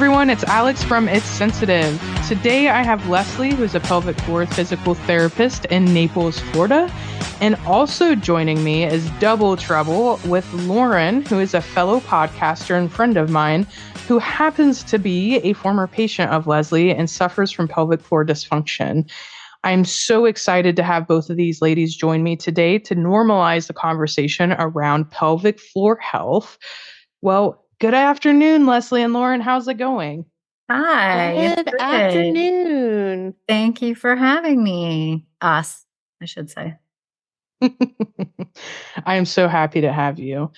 everyone, it's Alex from It's Sensitive. Today I have Lesley, who's a pelvic floor physical therapist in Naples, Florida. And also joining me is Double Trouble with Lauren, who is a fellow podcaster and friend of mine, who happens to be a former patient of Lesley and suffers from pelvic floor dysfunction. I'm so excited to have both of these ladies join me today to normalize the conversation around pelvic floor health. Well, good afternoon, Lesley and Lauren. How's it going? Hi. Good afternoon. Thank you for having me. Us, I should say. I am so happy to have you.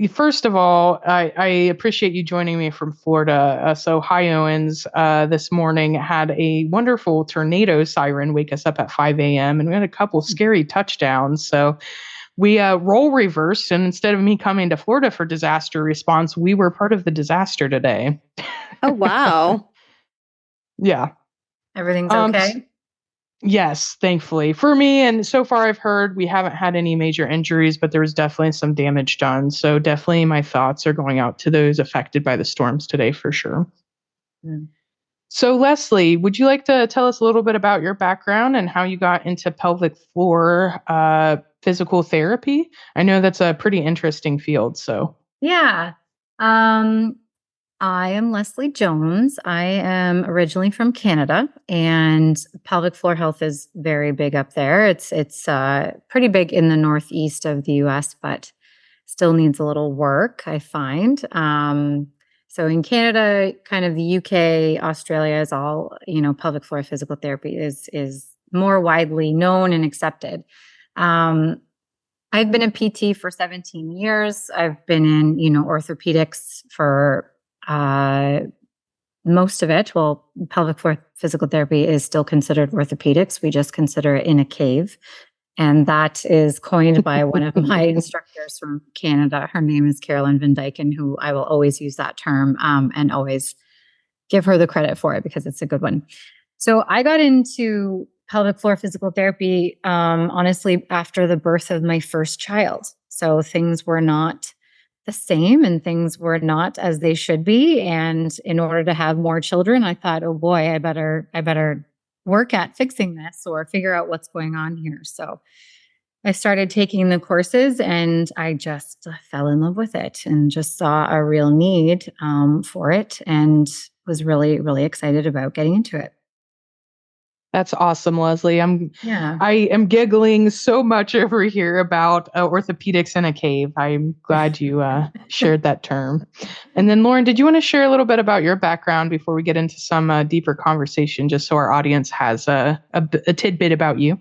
First of all, I appreciate you joining me from Florida. So High Owens this morning had a wonderful tornado siren wake us up at 5 a.m. and we had a couple scary touchdowns. So we role reversed, and instead of me coming to Florida for disaster response, we were part of the disaster today. Oh, wow. Yeah. Everything's okay? Yes, thankfully. For me, and so far I've heard we haven't had any major injuries, but there was definitely some damage done. So definitely my thoughts are going out to those affected by the storms today for sure. Mm. So Lesley, would you like to tell us a little bit about your background and how you got into pelvic floor physical therapy? I know that's a pretty interesting field. So Yeah. I am Lesley Jones. I am originally from Canada, and pelvic floor health is very big up there. It's pretty big in the northeast of the U.S., but still needs a little work, I find. So in Canada, kind of the UK, Australia is all, pelvic floor physical therapy is more widely known and accepted. I've been a PT for 17 years. I've been in, orthopedics for most of it. Well, pelvic floor physical therapy is still considered orthopedics. We just consider it in a cave. And that is coined by one of my instructors from Canada. Her name is Carolyn Van Dyken, who I will always use that term and always give her the credit for it because it's a good one. So I got into pelvic floor physical therapy, honestly, after the birth of my first child. So things were not the same and things were not as they should be. And in order to have more children, I thought, oh boy, I better work at fixing this or figure out what's going on here. So I started taking the courses and I just fell in love with it and just saw a real need for it and was really, really excited about getting into it. that's awesome, Lesley. Yeah. I am giggling so much over here about orthopedics in a cave. I'm glad you shared that term. And then, Lauren, did you want to share a little bit about your background before we get into some deeper conversation, just so our audience has a tidbit about you?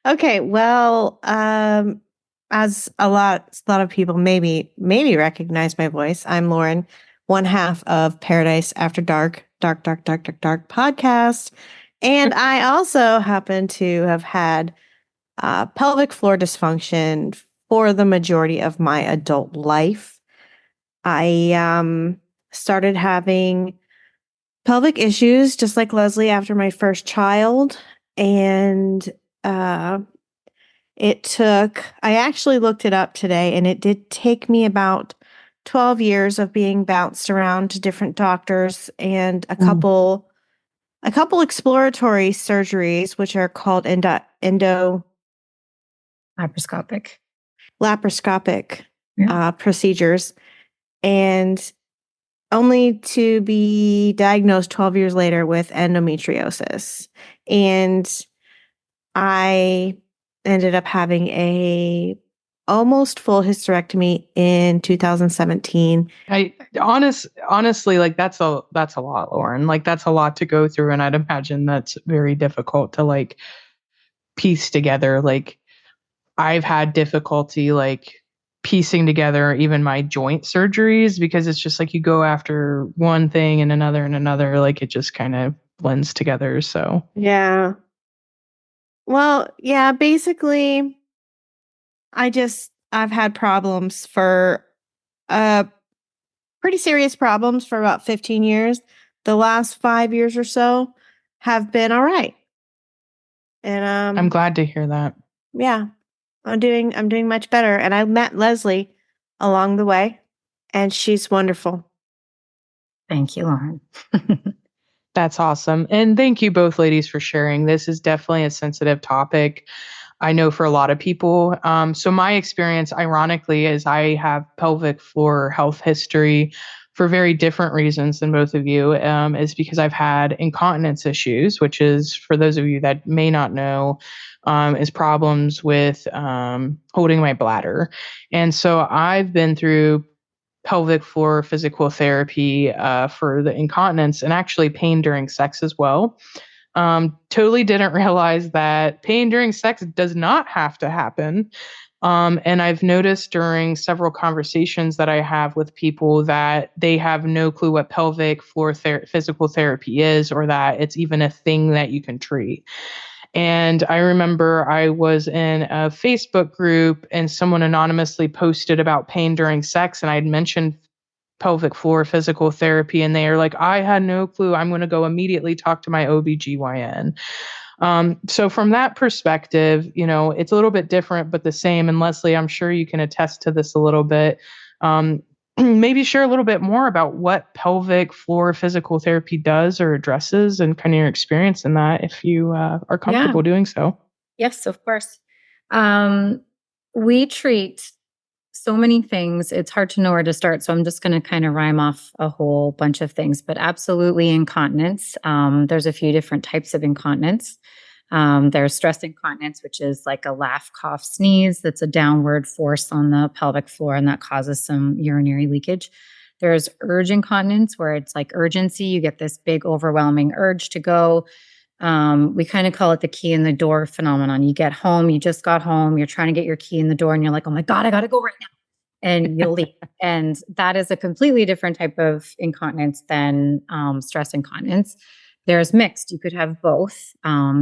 Okay, well, as a lot of people maybe recognize my voice, I'm Lauren, one half of Paradise After Dark podcast. And I also happen to have had pelvic floor dysfunction for the majority of my adult life. I started having pelvic issues, just like Lesley, after my first child. And I actually looked it up today, and it did take me about 12 years of being bounced around to different doctors and a couple exploratory surgeries, which are called Laparoscopic procedures, and only to be diagnosed 12 years later with endometriosis. And I ended up having a almost full hysterectomy in 2017. Honestly, like that's a lot, Lauren. Like that's a lot to go through, and I'd imagine that's very difficult to like piece together. Like I've had difficulty like piecing together even my joint surgeries because it's just like you go after one thing and another, like it just kind of blends together. So yeah. Well, yeah, basically I've had problems for pretty serious problems for about 15 years. The last 5 years or so have been all right. And I'm glad to hear that. Yeah. I'm doing much better. And I met Lesley along the way, and she's wonderful. Thank you, Lauren. That's awesome. And thank you both ladies for sharing. This is definitely a sensitive topic. I know for a lot of people. So my experience, ironically, is I have pelvic floor health history for very different reasons than both of you, is because I've had incontinence issues, which is, for those of you that may not know, is problems with holding my bladder. And so I've been through pelvic floor physical therapy for the incontinence and actually pain during sex as well. Totally didn't realize that pain during sex does not have to happen. And I've noticed during several conversations that I have with people that they have no clue what pelvic floor physical therapy is, or that it's even a thing that you can treat. And I remember I was in a Facebook group and someone anonymously posted about pain during sex, and I'd mentioned pelvic floor physical therapy, and they are like, I had no clue. I'm going to go immediately talk to my OBGYN. So from that perspective, it's a little bit different, but the same. And Lesley, I'm sure you can attest to this a little bit. Maybe share a little bit more about what pelvic floor physical therapy does or addresses, and kind of your experience in that, if you are comfortable doing so. Yes, of course. We treat so many things. It's hard to know where to start. So I'm just going to kind of rhyme off a whole bunch of things, but absolutely incontinence. There's a few different types of incontinence. There's stress incontinence, which is like a laugh, cough, sneeze. That's a downward force on the pelvic floor, and that causes some urinary leakage. There's urge incontinence, where it's like urgency. You get this big, overwhelming urge to go. We kind of call it the key in the door phenomenon. You get home, you just got home, you're trying to get your key in the door, and you're like, oh my God, I got to go right now. And you'll leave. And that is a completely different type of incontinence than stress incontinence. There's mixed. You could have both.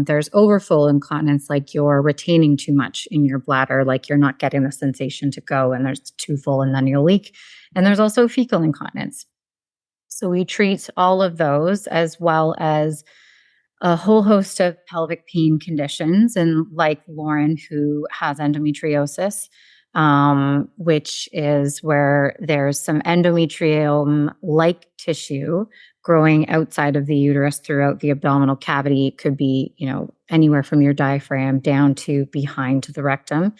There's overfull incontinence, like you're retaining too much in your bladder, like you're not getting the sensation to go, and there's too full and then you'll leak. And there's also fecal incontinence. So we treat all of those, as well as a whole host of pelvic pain conditions. And like Lauren, who has endometriosis, which is where there's some endometrium-like tissue growing outside of the uterus throughout the abdominal cavity. It could be, anywhere from your diaphragm down to behind the rectum.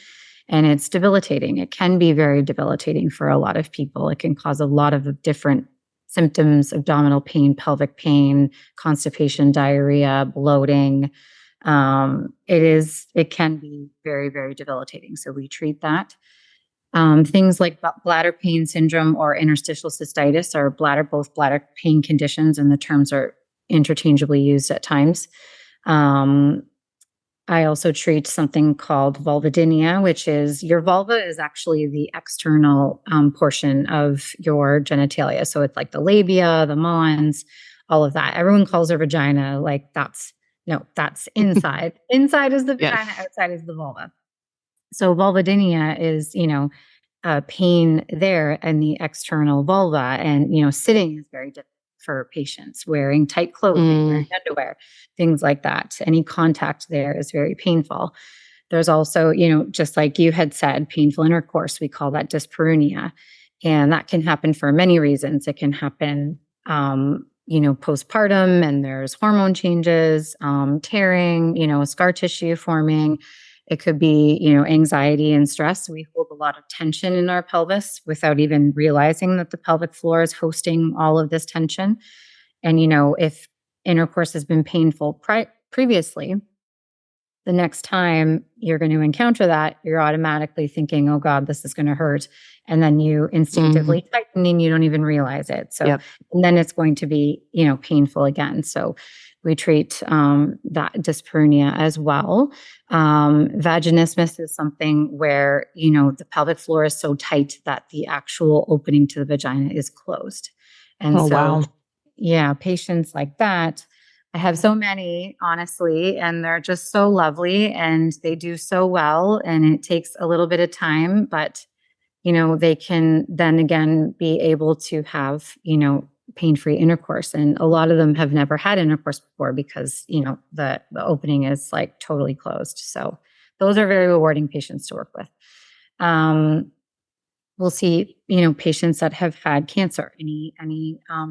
And it's debilitating. It can be very debilitating for a lot of people. It can cause a lot of different symptoms: abdominal pain, pelvic pain, constipation, diarrhea, bloating. It can be very, very debilitating. So we treat that. Things like bladder pain syndrome or interstitial cystitis are both bladder pain conditions, and the terms are interchangeably used at times. I also treat something called vulvodynia, which is, your vulva is actually the external portion of your genitalia. So it's like the labia, the mons, all of that. Everyone calls her vagina like that's inside. Inside is the vagina, outside is the vulva. So vulvodynia is, pain there in the external vulva. And, sitting is very difficult for patients, wearing tight clothing, wearing underwear, things like that. Any contact there is very painful. There's also, just like you had said, painful intercourse. We call that dyspareunia. And that can happen for many reasons. It can happen, postpartum, and there's hormone changes, tearing, scar tissue forming. It could be, anxiety and stress. We hold a lot of tension in our pelvis without even realizing that the pelvic floor is hosting all of this tension. And, if intercourse has been painful previously, the next time you're going to encounter that, you're automatically thinking, oh God, this is going to hurt. And then you instinctively tighten and you don't even realize it. So, and then it's going to be, painful again. So we treat that dyspareunia as well. Vaginismus is something where, the pelvic floor is so tight that the actual opening to the vagina is closed. And patients like that, I have so many, honestly, and they're just so lovely and they do so well. And it takes a little bit of time, but, they can then again be able to have, pain-free intercourse. And a lot of them have never had intercourse before because, the opening is like totally closed. So those are very rewarding patients to work with. we'll see, patients that have had cancer, any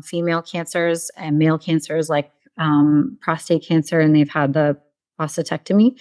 female cancers and male cancers like prostate cancer, and they've had the prostatectomy,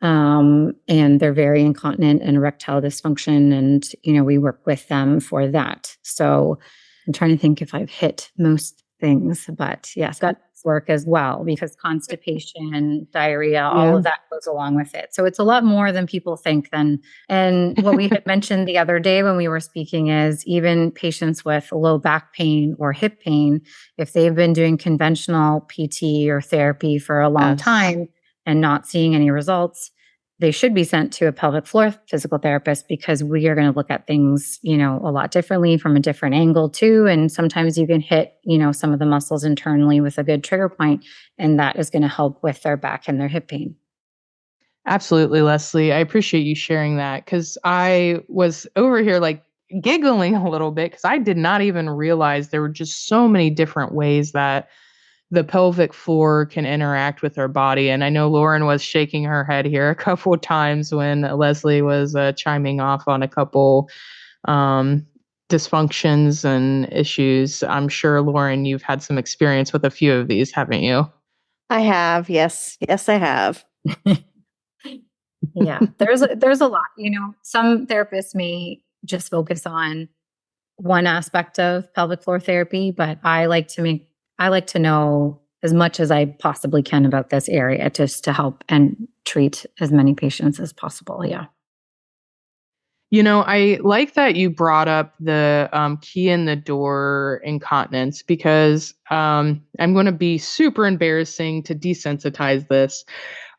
and they're very incontinent and erectile dysfunction, and we work with them for that. So I'm trying to think if I've hit most things, but yes, gut work as well, because constipation, diarrhea, all of that goes along with it. So it's a lot more than people think. And what we had mentioned the other day when we were speaking is even patients with low back pain or hip pain, if they've been doing conventional PT or therapy for a long time and not seeing any results, they should be sent to a pelvic floor physical therapist, because we are going to look at things, a lot differently from a different angle too. And sometimes you can hit, some of the muscles internally with a good trigger point, and that is going to help with their back and their hip pain. Absolutely, Lesley. I appreciate you sharing that, because I was over here like giggling a little bit because I did not even realize there were just so many different ways that the pelvic floor can interact with our body. And I know Lauren was shaking her head here a couple of times when Lesley was chiming off on a couple dysfunctions and issues. I'm sure, Lauren, you've had some experience with a few of these, haven't you? I have. Yes. Yes, I have. Yeah, there's a lot. Some therapists may just focus on one aspect of pelvic floor therapy, but I like to know as much as I possibly can about this area, just to help and treat as many patients as possible. Yeah. I like that you brought up the key in the door incontinence, because I'm going to be super embarrassing to desensitize this.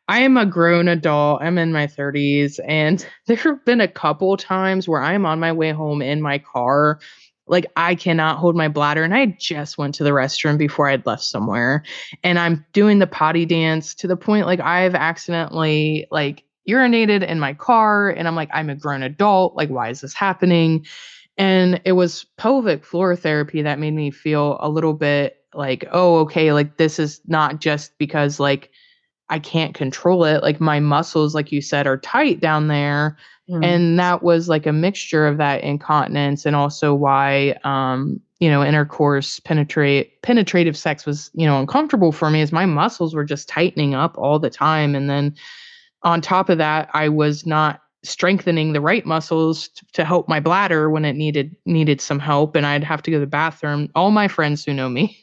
I am a grown adult. I'm in my 30s, and there have been a couple times where I'm on my way home in my car. Like, I cannot hold my bladder, and I just went to the restroom before I'd left somewhere, and I'm doing the potty dance to the point like I've accidentally like urinated in my car, and I'm like, I'm a grown adult. Like, why is this happening? And it was pelvic floor therapy that made me feel a little bit like, oh, okay, like this is not just because like I can't control it. Like, my muscles, like you said, are tight down there. And that was like a mixture of that incontinence, and also why, intercourse, penetrative sex was, uncomfortable for me, as my muscles were just tightening up all the time. And then on top of that, I was not strengthening the right muscles to help my bladder when it needed some help, and I'd have to go to the bathroom. All my friends who know me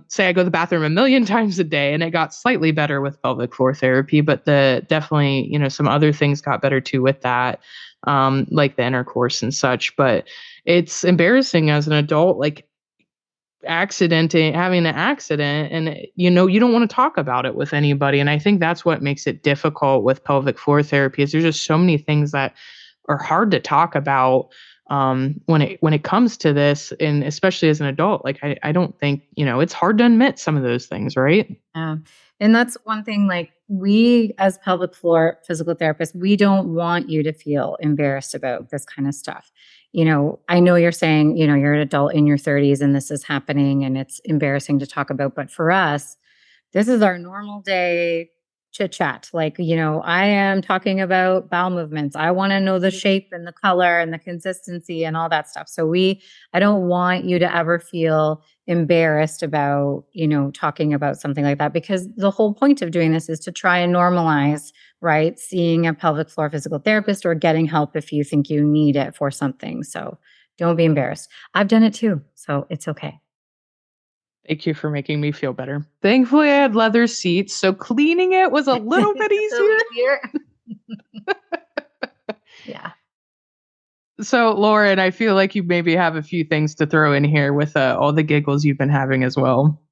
say I go to the bathroom a million times a day, and it got slightly better with pelvic floor therapy, but definitely, some other things got better too with that, like the intercourse and such. But it's embarrassing as an adult, like having an accident, and you don't want to talk about it with anybody. And I think that's what makes it difficult with pelvic floor therapy, is there's just so many things that are hard to talk about when it comes to this, and especially as an adult. Like, I don't think, it's hard to admit some of those things, right? Yeah. And that's one thing, like, we as pelvic floor physical therapists, we don't want you to feel embarrassed about this kind of stuff. I know you're saying, you're an adult in your 30s and this is happening and it's embarrassing to talk about, but for us, this is our normal day chit chat. Like, I am talking about bowel movements. I want to know the shape and the color and the consistency and all that stuff. So I don't want you to ever feel embarrassed about, talking about something like that, because the whole point of doing this is to try and normalize, right? Seeing a pelvic floor physical therapist or getting help if you think you need it for something. So don't be embarrassed. I've done it too. So it's okay. Thank you for making me feel better. Thankfully, I had leather seats, so cleaning it was a little bit easier. Yeah. So, Lauren, I feel like you maybe have a few things to throw in here with all the giggles you've been having as well.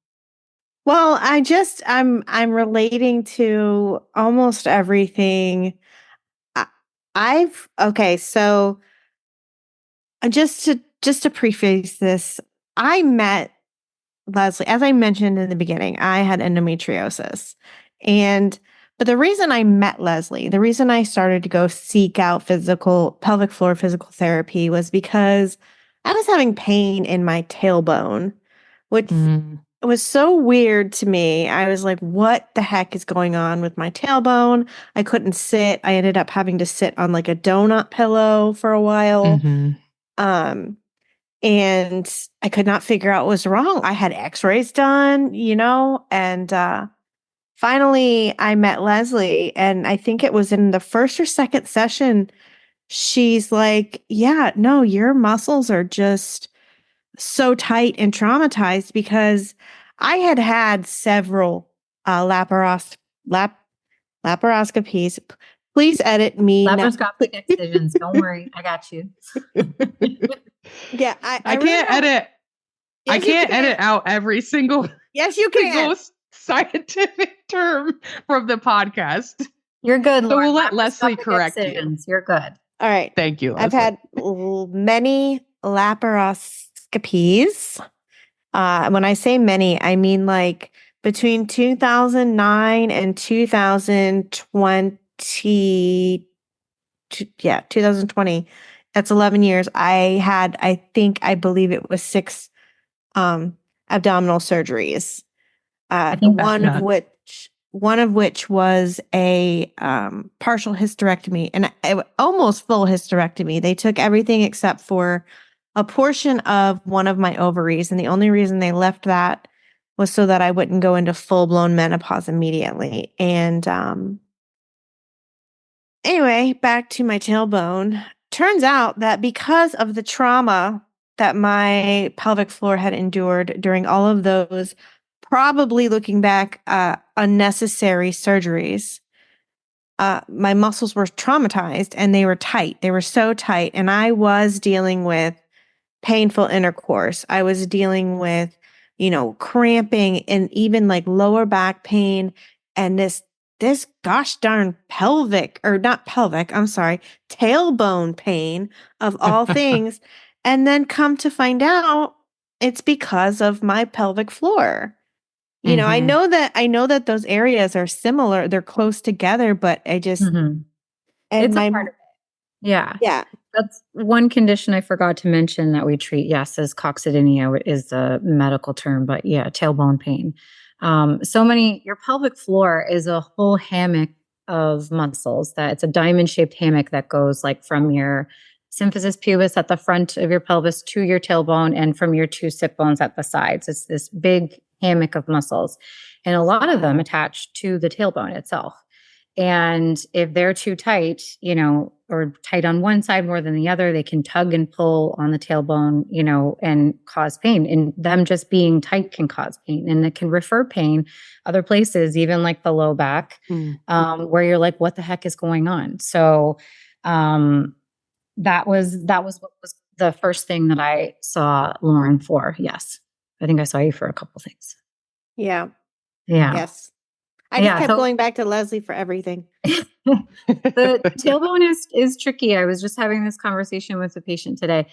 Well, I'm relating to almost everything. So just to preface this, I met Lesley, as I mentioned in the beginning. I had endometriosis. But the reason I met Lesley, the reason I started to go seek out pelvic floor physical therapy, was because I was having pain in my tailbone, which was so weird to me. I was like, what the heck is going on with my tailbone? I couldn't sit. I ended up having to sit on like a donut pillow for a while. Mm-hmm. And I could not figure out what was wrong. I had x-rays done, and finally I met Lesley, and I think it was in the first or second session. She's like, yeah, no, your muscles are just so tight and traumatized because I had had several laparoscopies. Please edit me. Laparoscopic excisions. Don't worry, I got you. Yeah, I can't edit. Yes, I can't edit out every single Yes, you can. scientific term from the podcast. You're good, So Lauren. we'll let Lesley Laparoscopic correct excisions. you. You're good. All right. Thank you, Lesley. I've had many laparoscopies. When I say many, I mean like between 2009 and 2020. 2020. That's 11 years. I believe it was 6 abdominal surgeries. I think One of which was a partial hysterectomy and almost full hysterectomy. They took everything except for a portion of one of my ovaries, and the only reason they left that was so that I wouldn't go into full-blown menopause immediately. And anyway, back to my tailbone. Turns out that because of the trauma that my pelvic floor had endured during all of those, probably looking back, unnecessary surgeries, my muscles were traumatized and they were tight. They were so tight. And I was dealing with painful intercourse. I was dealing with, cramping and even like lower back pain and this gosh darn tailbone pain of all things. And then come to find out it's because of my pelvic floor. I know that those areas are similar. They're close together, but I just, and it's a part of it. Yeah. Yeah. That's one condition I forgot to mention that we treat. Yes, as coccydynia is the medical term, but yeah, tailbone pain. Your pelvic floor is a whole hammock of muscles that it's a diamond shaped hammock that goes like from your symphysis pubis at the front of your pelvis to your tailbone and from your 2 sit bones at the sides. It's this big hammock of muscles, and a lot of them attach to the tailbone itself. And if they're too tight, or tight on one side more than the other, they can tug and pull on the tailbone, and cause pain. And them just being tight can cause pain, and it can refer pain other places, even like the low back, where you're like, what the heck is going on? So that was what was the first thing that I saw Lauren for. Yes. I think I saw you for a couple things. Yeah. Yeah. Yes. I just kept going back to Lesley for everything. The tailbone is tricky. I was just having this conversation with a patient today.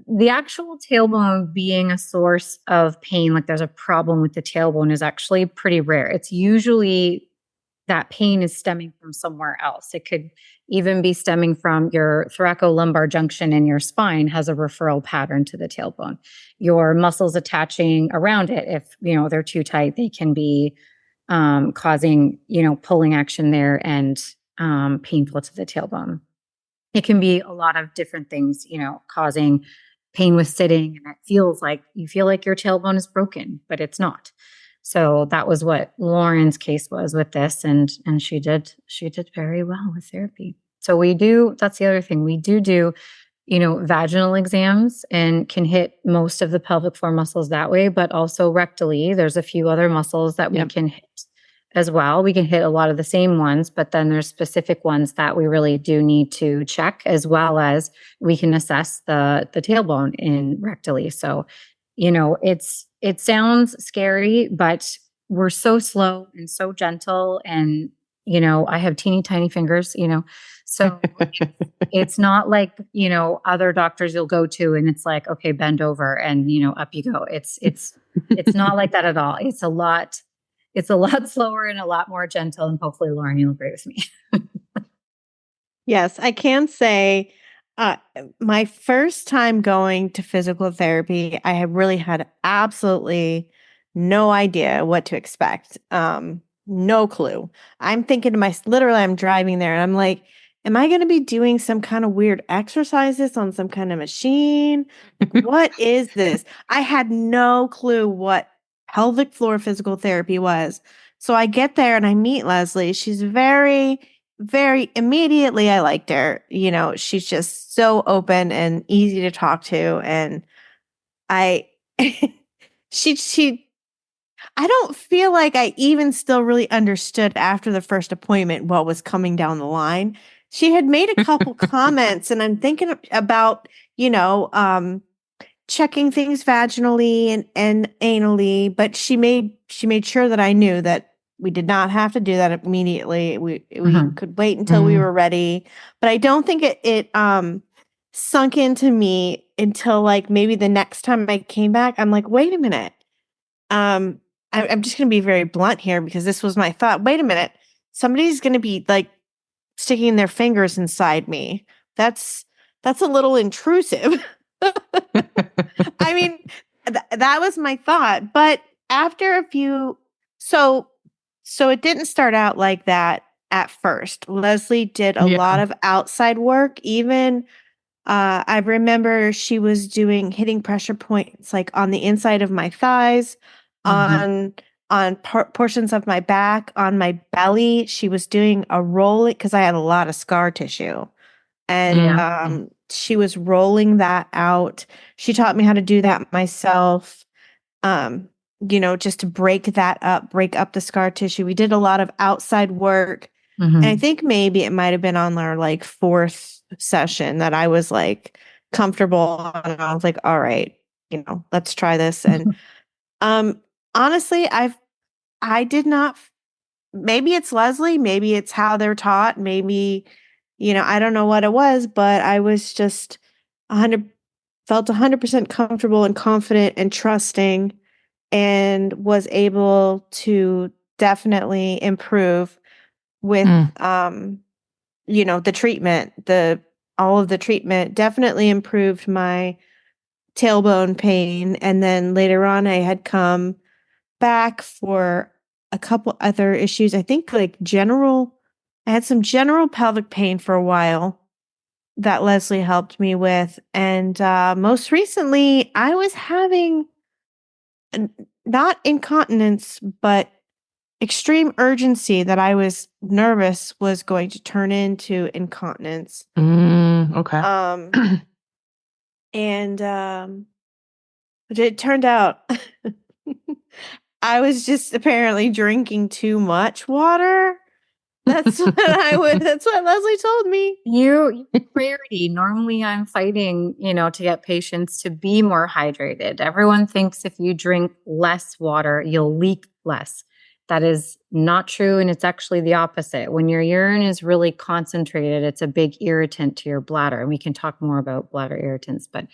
The actual tailbone being a source of pain, like there's a problem with the tailbone, is actually pretty rare. It's usually that pain is stemming from somewhere else. It could even be stemming from your thoracolumbar junction in your spine has a referral pattern to the tailbone. Your muscles attaching around it, if they're too tight, they can be causing, pulling action there and painful to the tailbone. It can be a lot of different things, causing pain with sitting, and you feel like your tailbone is broken, but it's not. So that was what Lauren's case was with this, and she did very well with therapy. So that's the other thing. We do vaginal exams and can hit most of the pelvic floor muscles that way, but also rectally, there's a few other muscles that we can hit as well. We can hit a lot of the same ones, but then there's specific ones that we really do need to check, as well as we can assess the tailbone in rectally. So, it sounds scary, but we're so slow and so gentle, and I have teeny tiny fingers, so it's not like, other doctors you'll go to and it's like, okay, bend over and, up you go. It's not like that at all. It's a lot slower and a lot more gentle, and hopefully Lauren, you'll agree with me. Yes, I can say my first time going to physical therapy, I have really had absolutely no idea what to expect. No clue. I'm thinking to myself, literally, I'm driving there and I'm like, am I going to be doing some kind of weird exercises on some kind of machine? What is this? I had no clue what pelvic floor physical therapy was. So I get there and I meet Lesley. She's very, very immediately, I liked her. She's just so open and easy to talk to. And I, she I don't feel like I even still really understood after the first appointment what was coming down the line. She had made a couple comments, and I'm thinking about, checking things vaginally and anally, but she made sure that I knew that we did not have to do that immediately. We could wait until we were ready. But I don't think it sunk into me until like maybe the next time I came back. I'm like, wait a minute. I'm just going to be very blunt here because this was my thought. Wait a minute. Somebody's going to be like sticking their fingers inside me. That's a little intrusive. I mean, that was my thought. But after a few, so it didn't start out like that at first. Lesley did a lot of outside work. Even I remember she was hitting pressure points like on the inside of my thighs, on portions of my back, on my belly. She was doing a rolling because I had a lot of scar tissue, and she was rolling that out. She taught me how to do that myself. Just to break up the scar tissue. We did a lot of outside work. And I think maybe it might have been on our like fourth session that I was like comfortable and I was like, all right, let's try this. And honestly, I did not, maybe it's Lesley, maybe it's how they're taught, maybe, I don't know what it was, but I was just felt 100% comfortable and confident and trusting and was able to definitely improve with the treatment. All of the treatment definitely improved my tailbone pain. And then later on I had come back for a couple other issues. I think I had some general pelvic pain for a while that Lesley helped me with. And most recently I was having not incontinence, but extreme urgency that I was nervous was going to turn into incontinence. Okay. But it turned out I was just apparently drinking too much water. That's what that's what Lesley told me. You priority. Normally I'm fighting, to get patients to be more hydrated. Everyone thinks if you drink less water, you'll leak less. That is not true. And it's actually the opposite. When your urine is really concentrated, it's a big irritant to your bladder. And we can talk more about bladder irritants, but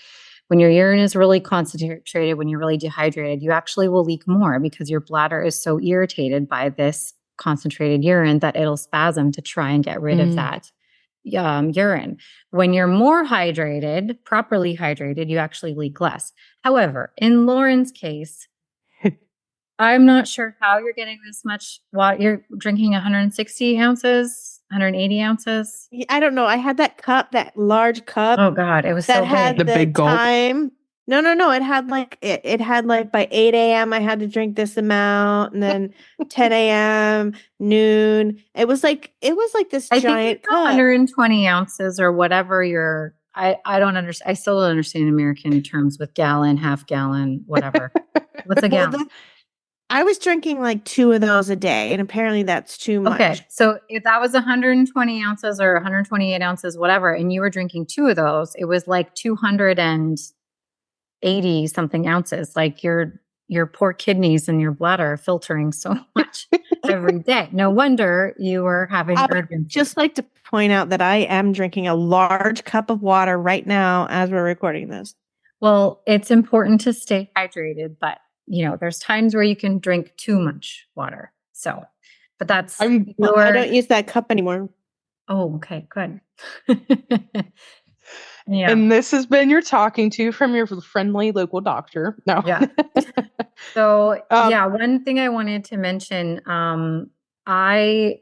when your urine is really concentrated, when you're really dehydrated, you actually will leak more because your bladder is so irritated by this concentrated urine that it'll spasm to try and get rid of that urine. When you're more hydrated, properly hydrated, you actually leak less. However, in Lauren's case, I'm not sure how you're getting this much water. You're drinking 160 ounces, 180 ounces. I don't know. I had that large cup. Oh God, it was so had big. The big gulp. Time. No. It had like it had like by 8 a.m. I had to drink this amount, and then 10 a.m., noon. It was like this giant cup. 120 ounces or whatever I don't understand. I still don't understand American terms with gallon, half gallon, whatever. What's a gallon? I was drinking like 2 of those a day, and apparently that's too much. Okay, so if that was 120 ounces or 128 ounces, whatever, and you were drinking 2 of those, it was like 280 something ounces. Like your poor kidneys and your bladder are filtering so much every day. No wonder you were having urgency. Just like to point out that I am drinking a large cup of water right now as we're recording this. Well, it's important to stay hydrated, but there's times where you can drink too much water. So, but that's I don't use that cup anymore. Oh, okay, good. Yeah. And this has been your talking to from your friendly local doctor. No. Yeah. So Um, one thing I wanted to mention, I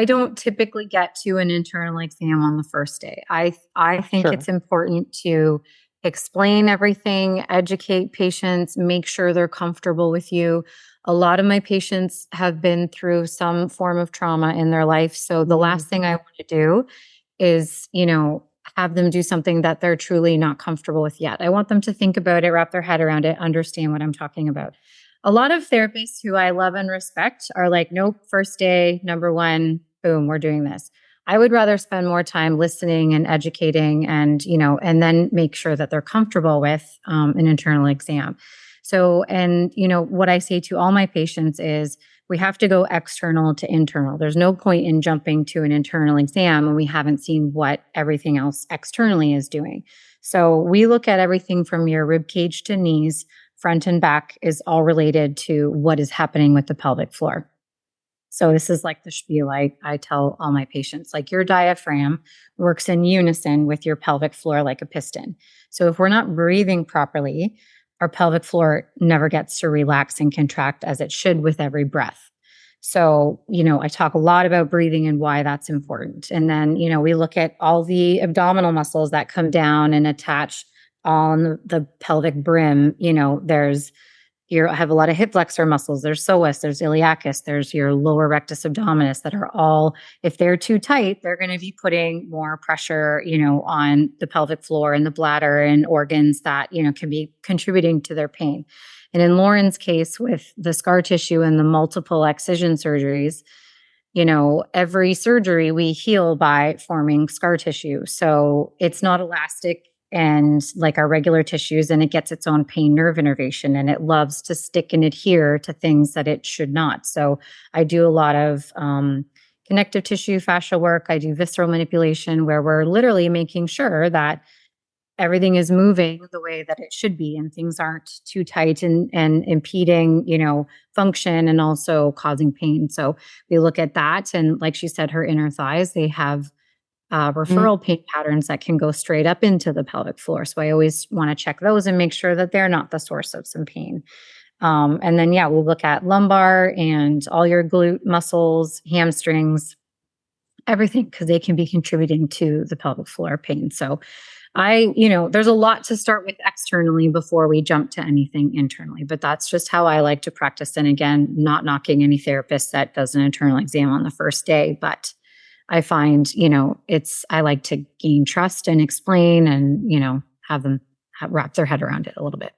don't typically get to an internal exam on the first day. I think Sure. it's important to explain everything, educate patients, make sure they're comfortable with you. A lot of my patients have been through some form of trauma in their life. So the last thing I want to do is, have them do something that they're truly not comfortable with yet. I want them to think about it, wrap their head around it, understand what I'm talking about. A lot of therapists who I love and respect are like, nope, first day, number one, boom, we're doing this. I would rather spend more time listening and educating and then make sure that they're comfortable with an internal exam. So, and, what I say to all my patients is, we have to go external to internal. There's no point in jumping to an internal exam when we haven't seen what everything else externally is doing. So we look at everything from your rib cage to knees, front and back is all related to what is happening with the pelvic floor. So this is like the spiel I tell all my patients, like your diaphragm works in unison with your pelvic floor like a piston. So if we're not breathing properly, our pelvic floor never gets to relax and contract as it should with every breath. So, I talk a lot about breathing and why that's important. And then, we look at all the abdominal muscles that come down and attach on the pelvic brim. There's you have a lot of hip flexor muscles. There's psoas, there's iliacus, there's your lower rectus abdominis that are all, if they're too tight, they're going to be putting more pressure, on the pelvic floor and the bladder and organs that, can be contributing to their pain. And in Lauren's case with the scar tissue and the multiple excision surgeries, every surgery we heal by forming scar tissue. So it's not elastic and like our regular tissues, and it gets its own pain nerve innervation, and it loves to stick and adhere to things that it should not. So I do a lot of connective tissue fascia work. I do visceral manipulation where we're literally making sure that everything is moving the way that it should be and things aren't too tight and impeding, function and also causing pain. So we look at that. And like she said, her inner thighs, they have referral pain patterns that can go straight up into the pelvic floor. So I always want to check those and make sure that they're not the source of some pain. And then, we'll look at lumbar and all your glute muscles, hamstrings, everything, because they can be contributing to the pelvic floor pain. So there's a lot to start with externally before we jump to anything internally, but that's just how I like to practice. And again, not knocking any therapist that does an internal exam on the first day, but I find, I like to gain trust and explain and, have them wrap their head around it a little bit.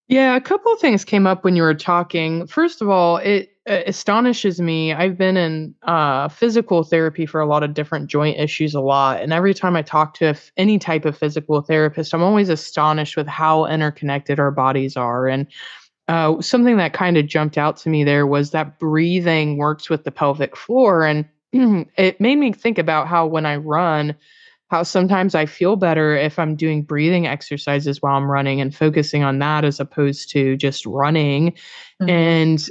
Yeah, a couple of things came up when you were talking. First of all, it astonishes me. I've been in physical therapy for a lot of different joint issues a lot. And every time I talk to any type of physical therapist, I'm always astonished with how interconnected our bodies are. And something that kind of jumped out to me there was that breathing works with the pelvic floor. And it made me think about how when I run, how sometimes I feel better if I'm doing breathing exercises while I'm running and focusing on that as opposed to just running. And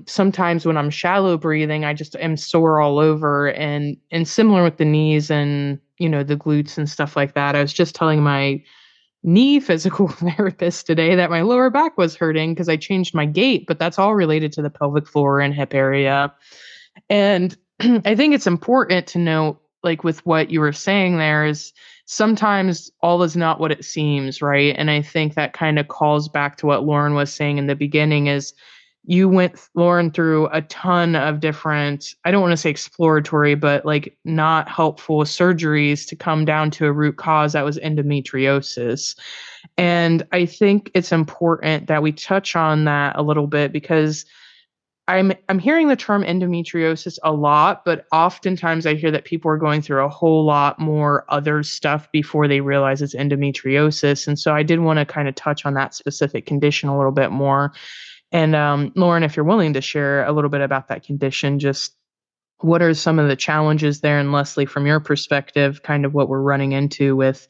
sometimes when I'm shallow breathing, I just am sore all over and similar with the knees and, the glutes and stuff like that. I was just telling my knee physical therapist today that my lower back was hurting because I changed my gait, but that's all related to the pelvic floor and hip area. And I think it's important to note, like with what you were saying there, is sometimes all is not what it seems, right? And I think that kind of calls back to what Lauren was saying in the beginning is you went, Lauren, through a ton of different, I don't want to say exploratory, but like not helpful surgeries to come down to a root cause that was endometriosis. And I think it's important that we touch on that a little bit because I'm hearing the term endometriosis a lot, but oftentimes I hear that people are going through a whole lot more other stuff before they realize it's endometriosis. And so I did want to kind of touch on that specific condition a little bit more. And Lauren, if you're willing to share a little bit about that condition, just what are some of the challenges there? And Lesley, from your perspective, kind of what we're running into with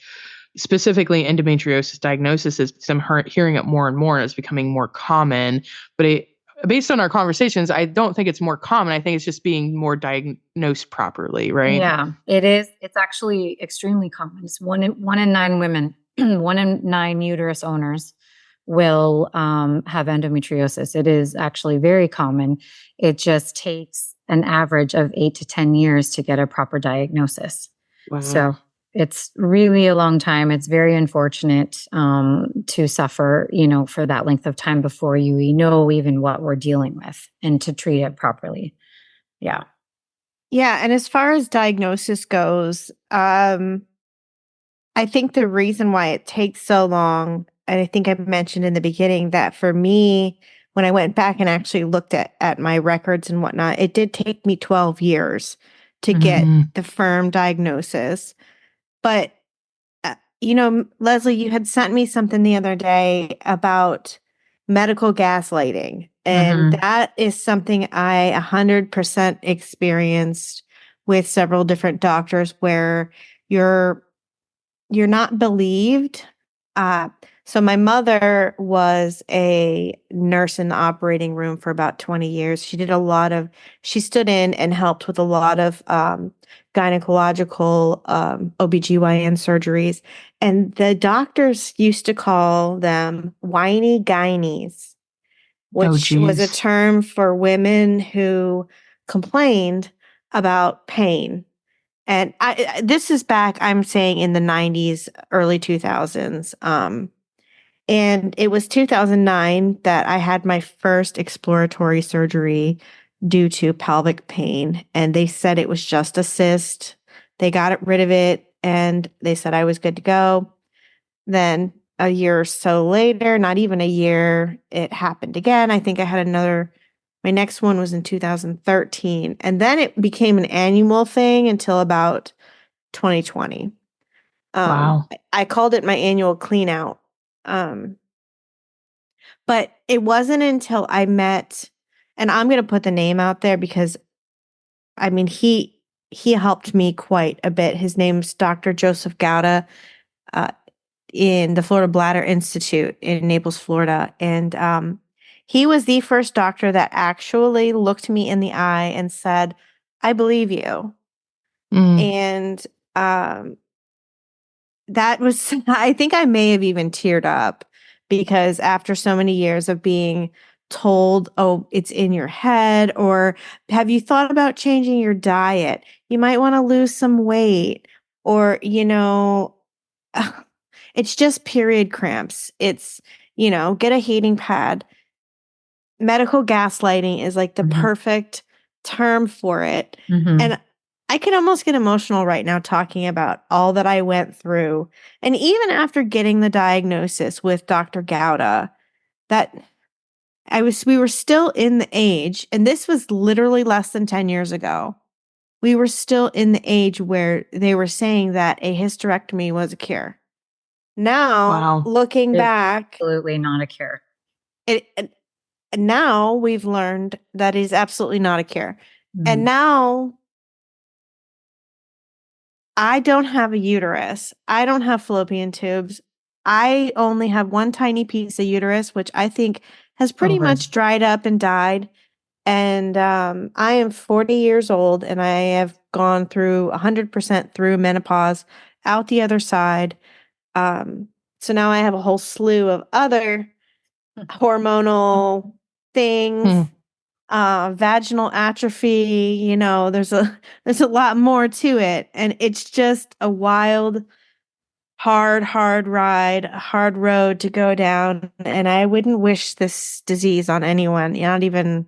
specifically endometriosis diagnosis is because I'm hearing it more and more and it's becoming more common. But based on our conversations, I don't think it's more common. I think it's just being more diagnosed properly, right? Yeah, it is. It's actually extremely common. It's one in 9 women, 1 in 9 uterus owners will have endometriosis. It is actually very common. It just takes an average of 8 to 10 years to get a proper diagnosis. Wow. So it's really a long time. It's very unfortunate to suffer, for that length of time before you know even what we're dealing with and to treat it properly. Yeah. Yeah. And as far as diagnosis goes, I think the reason why it takes so long, and I think I mentioned in the beginning that for me, when I went back and actually looked at my records and whatnot, it did take me 12 years to get the firm diagnosis. But, Lesley, you had sent me something the other day about medical gaslighting. And that is something I 100% experienced with several different doctors where you're not believed. So my mother was a nurse in the operating room for about 20 years. She stood in and helped with a lot of gynecological OBGYN surgeries. And the doctors used to call them whiny gynies, which was a term for women who complained about pain. And this is back, I'm saying, in the 90s, early 2000s. And it was 2009 that I had my first exploratory surgery due to pelvic pain. And they said it was just a cyst. They got rid of it and they said I was good to go. Then a year or so later, not even a year, it happened again. I think I had my next one was in 2013. And then it became an annual thing until about 2020. Wow. I called it my annual clean out. But it wasn't until I met, and I'm going to put the name out there because, I mean, he helped me quite a bit. His name's Dr. Joseph Gouda in the Florida Bladder Institute in Naples, Florida. And he was the first doctor that actually looked me in the eye and said, I believe you. And that was, I think I may have even teared up because after so many years of being told, oh, it's in your head, or have you thought about changing your diet? You might want to lose some weight, or, it's just period cramps. It's, get a heating pad. Medical gaslighting is like the perfect term for it. And I can almost get emotional right now talking about all that I went through. And even after getting the diagnosis with Dr. Gouda, we were still in the age, and this was literally less than 10 years ago. We were still in the age where they were saying that a hysterectomy was a cure. Now, looking back, absolutely not a cure. Now we've learned that is absolutely not a cure. And now I don't have a uterus. I don't have fallopian tubes. I only have one tiny piece of uterus, which I think has pretty much dried up and died. And I am 40 years old and I have gone through 100% through menopause, out the other side. So now I have a whole slew of other hormonal things, vaginal atrophy, there's a lot more to it. And it's just a wild, hard ride, a hard road to go down. And I wouldn't wish this disease on anyone, not even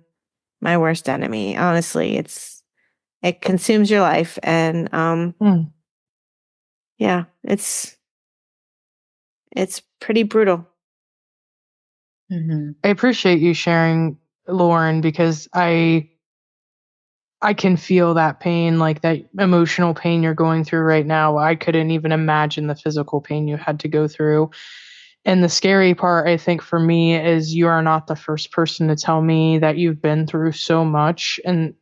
my worst enemy. Honestly, it consumes your life. And yeah, it's pretty brutal. I appreciate you sharing, Lauren, because I can feel that pain, like that emotional pain you're going through right now. I couldn't even imagine the physical pain you had to go through. And the scary part, I think, for me is you are not the first person to tell me that you've been through so much. And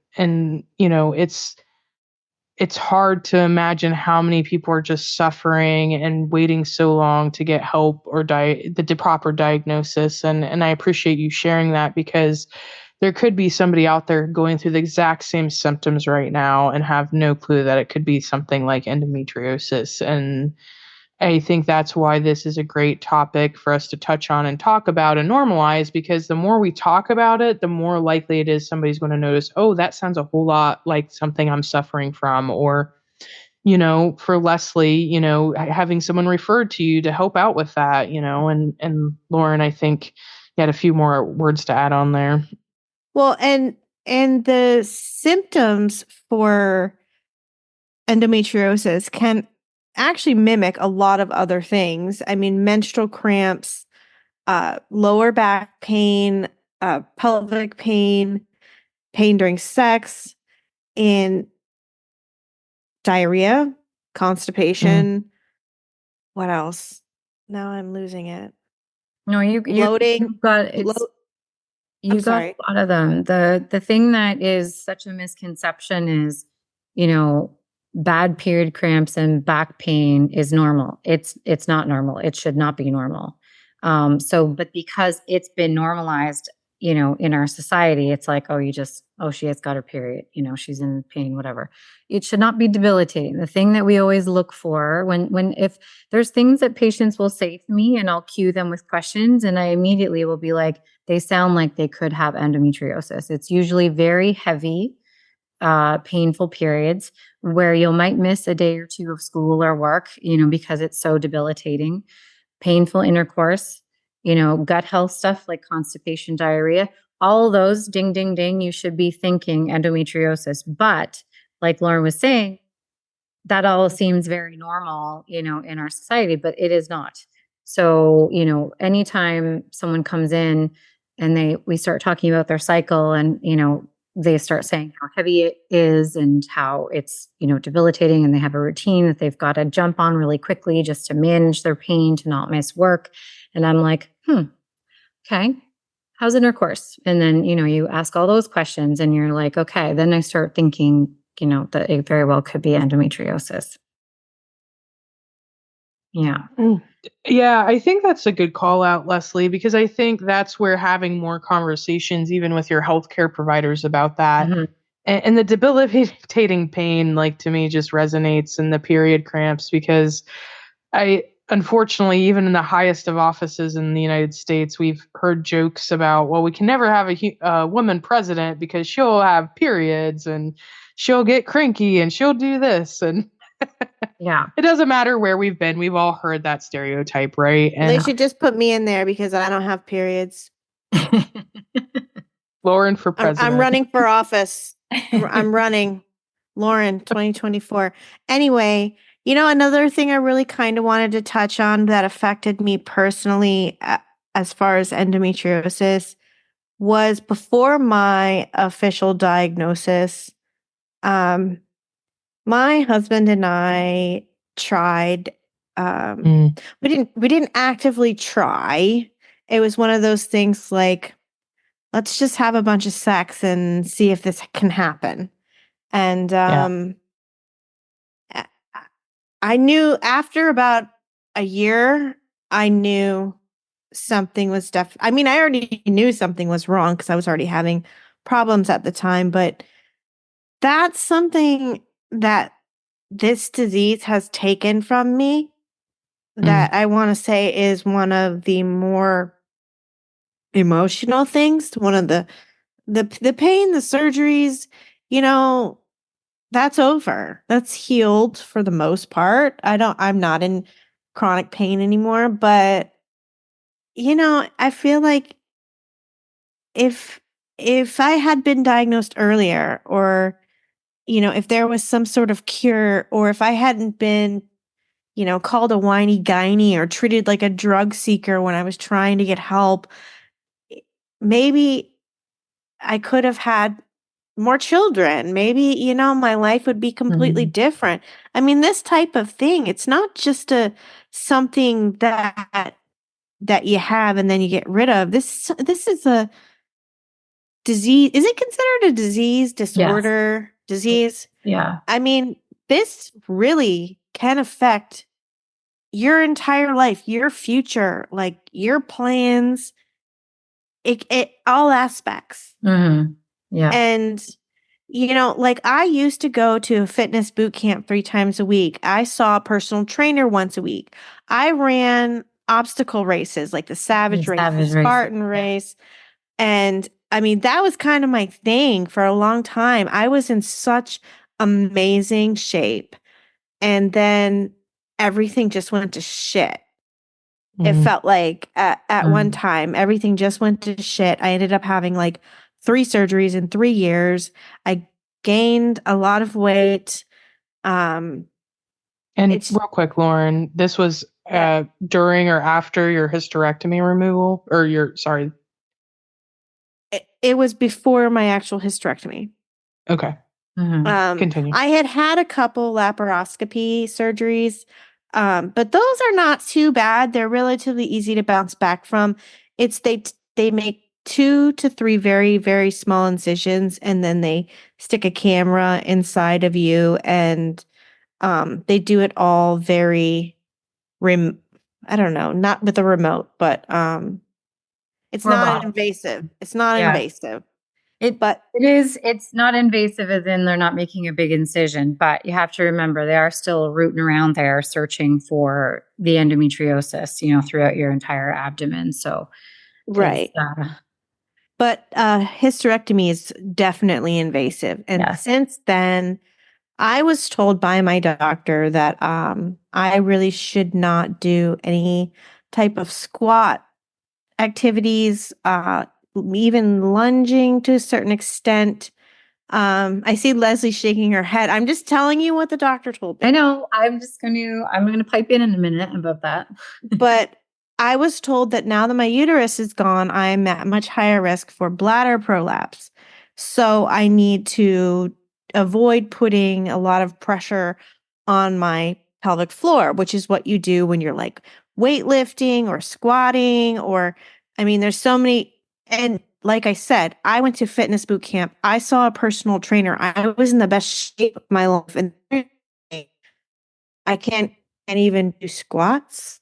it's hard to imagine how many people are just suffering and waiting so long to get help or the proper diagnosis. And I appreciate you sharing that because there could be somebody out there going through the exact same symptoms right now and have no clue that it could be something like endometriosis. And I think that's why this is a great topic for us to touch on and talk about and normalize, because the more we talk about it, the more likely it is somebody's going to notice, oh, that sounds a whole lot like something I'm suffering from. Or, for Lesley, having someone referred to you to help out with that, and Lauren, I think you had a few more words to add on there. Well, and the symptoms for endometriosis can actually mimic a lot of other things. I mean, menstrual cramps, lower back pain, pelvic pain, pain during sex, and diarrhea, constipation. What else? Now I'm losing it. No, Bloating. you got Blo- you I'm got sorry. a lot of them. The thing that is such a misconception is, bad period cramps and back pain is normal. It's not normal. It should not be normal. But because it's been normalized, in our society, it's like, she has got her period, she's in pain, whatever. It should not be debilitating. The thing that we always look for if there's things that patients will say to me, and I'll cue them with questions, and I immediately will be like, they sound like they could have endometriosis. It's usually very heavy, painful periods where you might miss a day or two of school or work, because it's so debilitating. Painful intercourse, gut health stuff like constipation, diarrhea, all those, ding, ding, ding, you should be thinking endometriosis. But like Lauren was saying, that all seems very normal, in our society, but it is not. So, anytime someone comes in and we start talking about their cycle, and, they start saying how heavy it is and how it's, debilitating, and they have a routine that they've got to jump on really quickly just to manage their pain, to not miss work. And I'm like, okay, how's intercourse? And then, you ask all those questions and you're like, okay, then I start thinking, that it very well could be endometriosis. Yeah. Yeah, I think that's a good call out, Lesley, because I think that's where having more conversations, even with your healthcare providers about that, Mhm. and the debilitating pain, like, to me, just resonates, in the period cramps, because unfortunately, even in the highest of offices in the United States, we've heard jokes about, well, we can never have a woman president because she'll have periods and she'll get cranky and she'll do this. And Yeah. it doesn't matter where we've been. We've all heard that stereotype, right? They And should just put me in there because I don't have periods. Lauren for president. I'm running for office. I'm running. Lauren, 2024. Anyway, another thing I really kind of wanted to touch on that affected me personally, as far as endometriosis, was before my official diagnosis. My husband and I tried. We didn't actively try. It was one of those things like, let's just have a bunch of sex and see if this can happen. And I knew after about a year, I knew something was I mean, I already knew something was wrong because I was already having problems at the time, but that's something that this disease has taken from me that I want to say is one of the more emotional things. One of the pain, the surgeries, that's over. That's healed for the most part. I'm not in chronic pain anymore, but I feel like if I had been diagnosed earlier, or if there was some sort of cure, or if I hadn't been called a whiny gynae or treated like a drug seeker when I was trying to get help, maybe I could have had more children. Maybe, my life would be completely different. I mean, this type of thing, it's not just something that you have and then you get rid of. This is a disease. Is it considered a disease, disorder, disease? Yeah. I mean, this really can affect your entire life, your future, like your plans, it all aspects. Mm-hmm. Yeah. And, like I used to go to a fitness boot camp 3 times a week. I saw a personal trainer once a week. I ran obstacle races like the Savage Race, the Spartan Race. And I mean, that was kind of my thing for a long time. I was in such amazing shape. And then everything just went to shit. It felt like at one time, everything just went to shit. I ended up having like 3 surgeries in 3 years. I gained a lot of weight. And real quick, Lauren, this was during or after your hysterectomy removal, or sorry. It was before my actual hysterectomy. Okay. Continue. I had a couple laparoscopy surgeries, but those are not too bad. They're relatively easy to bounce back from. It's they make 2 to 3 very, very small incisions, and then they stick a camera inside of you, and they do it all very I don't know, not with a remote, but it's not invasive. It's not invasive. It's not invasive as in they're not making a big incision, but you have to remember they are still rooting around there searching for the endometriosis, throughout your entire abdomen. So, right. But hysterectomy is definitely invasive. And since then, I was told by my doctor that I really should not do any type of squat activities, even lunging to a certain extent. I see Lesley shaking her head. I'm just telling you what the doctor told me. I know. I'm going to pipe in a minute about that. But I was told that now that my uterus is gone, I'm at much higher risk for bladder prolapse. So I need to avoid putting a lot of pressure on my pelvic floor, which is what you do when you're like weightlifting or squatting, or, I mean, there's so many. And like I said, I went to fitness boot camp. I saw a personal trainer. I was in the best shape of my life. And I can't even do squats.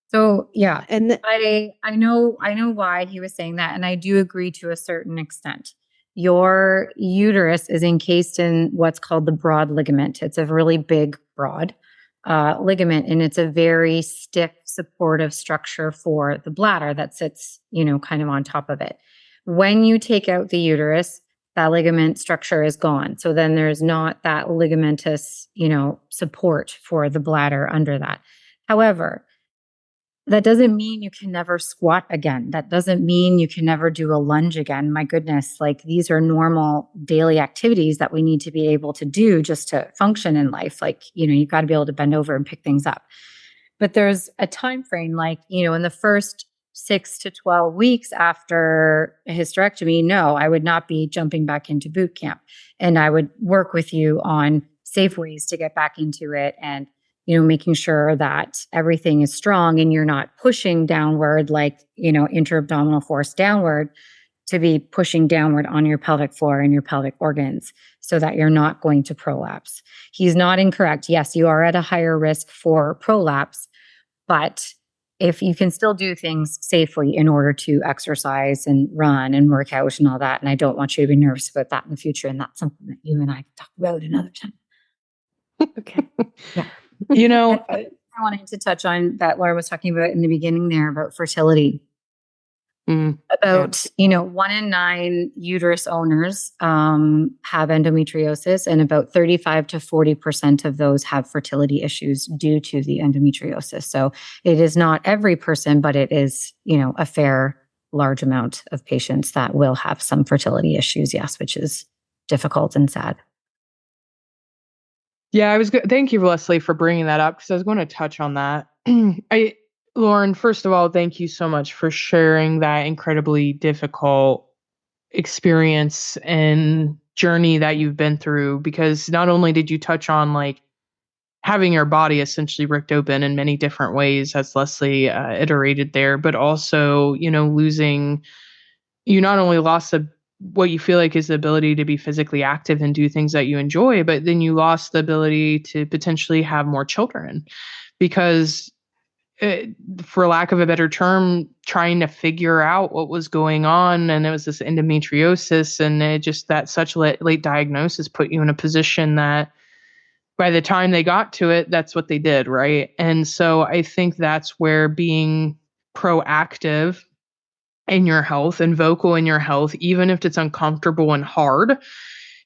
So yeah, and I know why he was saying that, and I do agree to a certain extent. Your uterus is encased in what's called the broad ligament. It's a really big, broad ligament, and it's a very stiff, supportive structure for the bladder that sits, kind of on top of it. When you take out the uterus, that ligament structure is gone. So then there's not that ligamentous, support for the bladder under that. However, that doesn't mean you can never squat again. That doesn't mean you can never do a lunge again. My goodness, like these are normal daily activities that we need to be able to do just to function in life. Like, you've got to be able to bend over and pick things up. But there's a time frame, like, in the first 6 to 12 weeks after a hysterectomy, no, I would not be jumping back into boot camp. And I would work with you on safe ways to get back into it, and making sure that everything is strong and you're not pushing downward, like, intra-abdominal force downward, to be pushing downward on your pelvic floor and your pelvic organs so that you're not going to prolapse. He's not incorrect. Yes, you are at a higher risk for prolapse, but if you can still do things safely in order to exercise and run and work out and all that, and I don't want you to be nervous about that in the future, and that's something that you and I can talk about another time. Okay. Yeah. I wanted to touch on that Laura was talking about in the beginning there about fertility. About 1 in 9 uterus owners have endometriosis, and about 35 to 40% of those have fertility issues due to the endometriosis. So it is not every person, but it is a fair large amount of patients that will have some fertility issues. Yes, which is difficult and sad. Yeah, thank you, Lesley, for bringing that up, because I was going to touch on that. Lauren, first of all, thank you so much for sharing that incredibly difficult experience and journey that you've been through, because not only did you touch on like having your body essentially ripped open in many different ways, as Lesley iterated there, but also, you not only lost what you feel like is the ability to be physically active and do things that you enjoy, but then you lost the ability to potentially have more children, because for lack of a better term, trying to figure out what was going on. And it was this endometriosis, and it just that such late diagnosis put you in a position that by the time they got to it, that's what they did, right? And so I think that's where being proactive in your health and vocal in your health, even if it's uncomfortable and hard,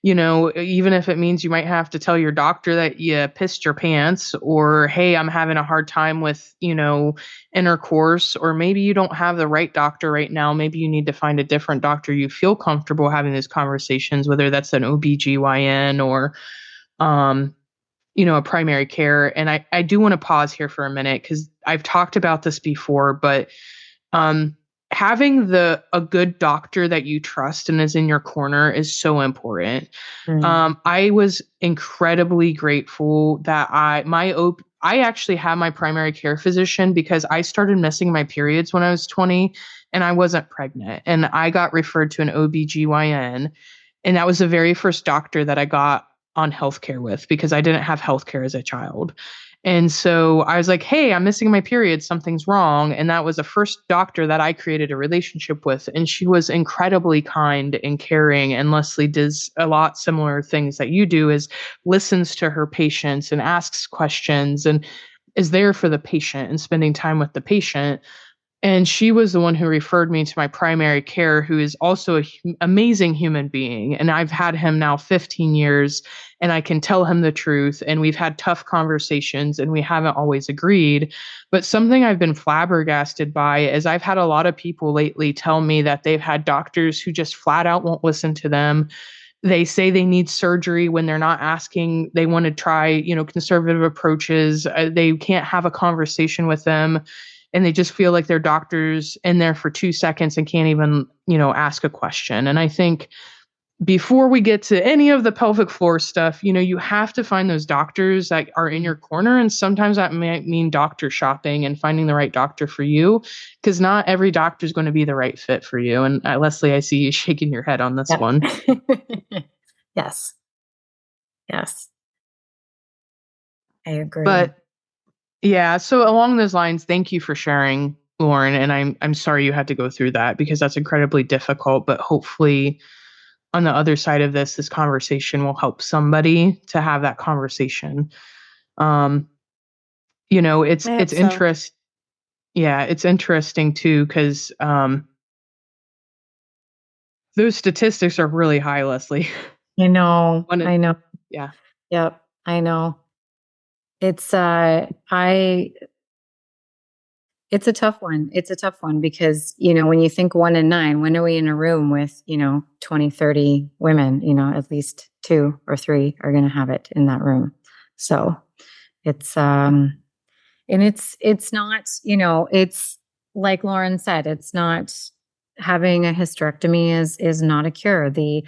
even if it means you might have to tell your doctor that you pissed your pants, or, hey, I'm having a hard time with, intercourse, or maybe you don't have the right doctor right now. Maybe you need to find a different doctor you feel comfortable having these conversations, whether that's an OBGYN or, a primary care. And I do want to pause here for a minute because I've talked about this before, but having a good doctor that you trust and is in your corner is so important. I was incredibly grateful that I actually had my primary care physician because I started missing my periods when I was 20 and I wasn't pregnant, and I got referred to an OBGYN, and that was the very first doctor that I got on healthcare with because I didn't have healthcare as a child. And so I was like, hey, I'm missing my period. Something's wrong. And that was the first doctor that I created a relationship with. And she was incredibly kind and caring. And Lesley does a lot similar things that you do, is listens to her patients and asks questions and is there for the patient and spending time with the patient. And she was the one who referred me to my primary care, who is also an amazing human being. And I've had him now 15 years, and I can tell him the truth. And we've had tough conversations, and we haven't always agreed. But something I've been flabbergasted by is I've had a lot of people lately tell me that they've had doctors who just flat out won't listen to them. They say they need surgery when they're not asking. They want to try, conservative approaches. They can't have a conversation with them. And they just feel like they're doctors in there for 2 seconds and can't even, ask a question. And I think before we get to any of the pelvic floor stuff, you have to find those doctors that are in your corner. And sometimes that might mean doctor shopping and finding the right doctor for you, because not every doctor is going to be the right fit for you. And Lesley, I see you shaking your head on this one. Yes. I agree. But yeah, so along those lines, thank you for sharing, Lauren. And I'm sorry you had to go through that because that's incredibly difficult. But hopefully on the other side of this conversation will help somebody to have that conversation. It's interesting. Yeah, it's interesting too, because those statistics are really high, Lesley. I know. Yeah. Yep. I know. It's a tough one. It's a tough one because, when you think 1 in 9, when are we in a room with, 20, 30 women, at least 2 or 3 are going to have it in that room. So it's, and it's not, it's like Lauren said, it's not, having a hysterectomy is not a cure. The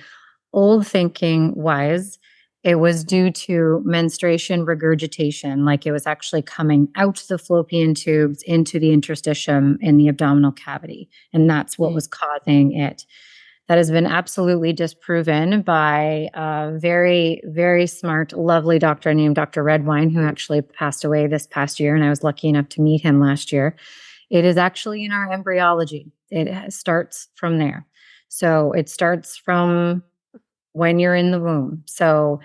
old thinking was, it was due to menstruation regurgitation, like it was actually coming out the fallopian tubes into the interstitium in the abdominal cavity. And that's what was causing it. That has been absolutely disproven by a very, very smart, lovely doctor named Dr. Redwine, who actually passed away this past year. And I was lucky enough to meet him last year. It is actually in our embryology. It starts from there. So it starts from when you're in the womb. So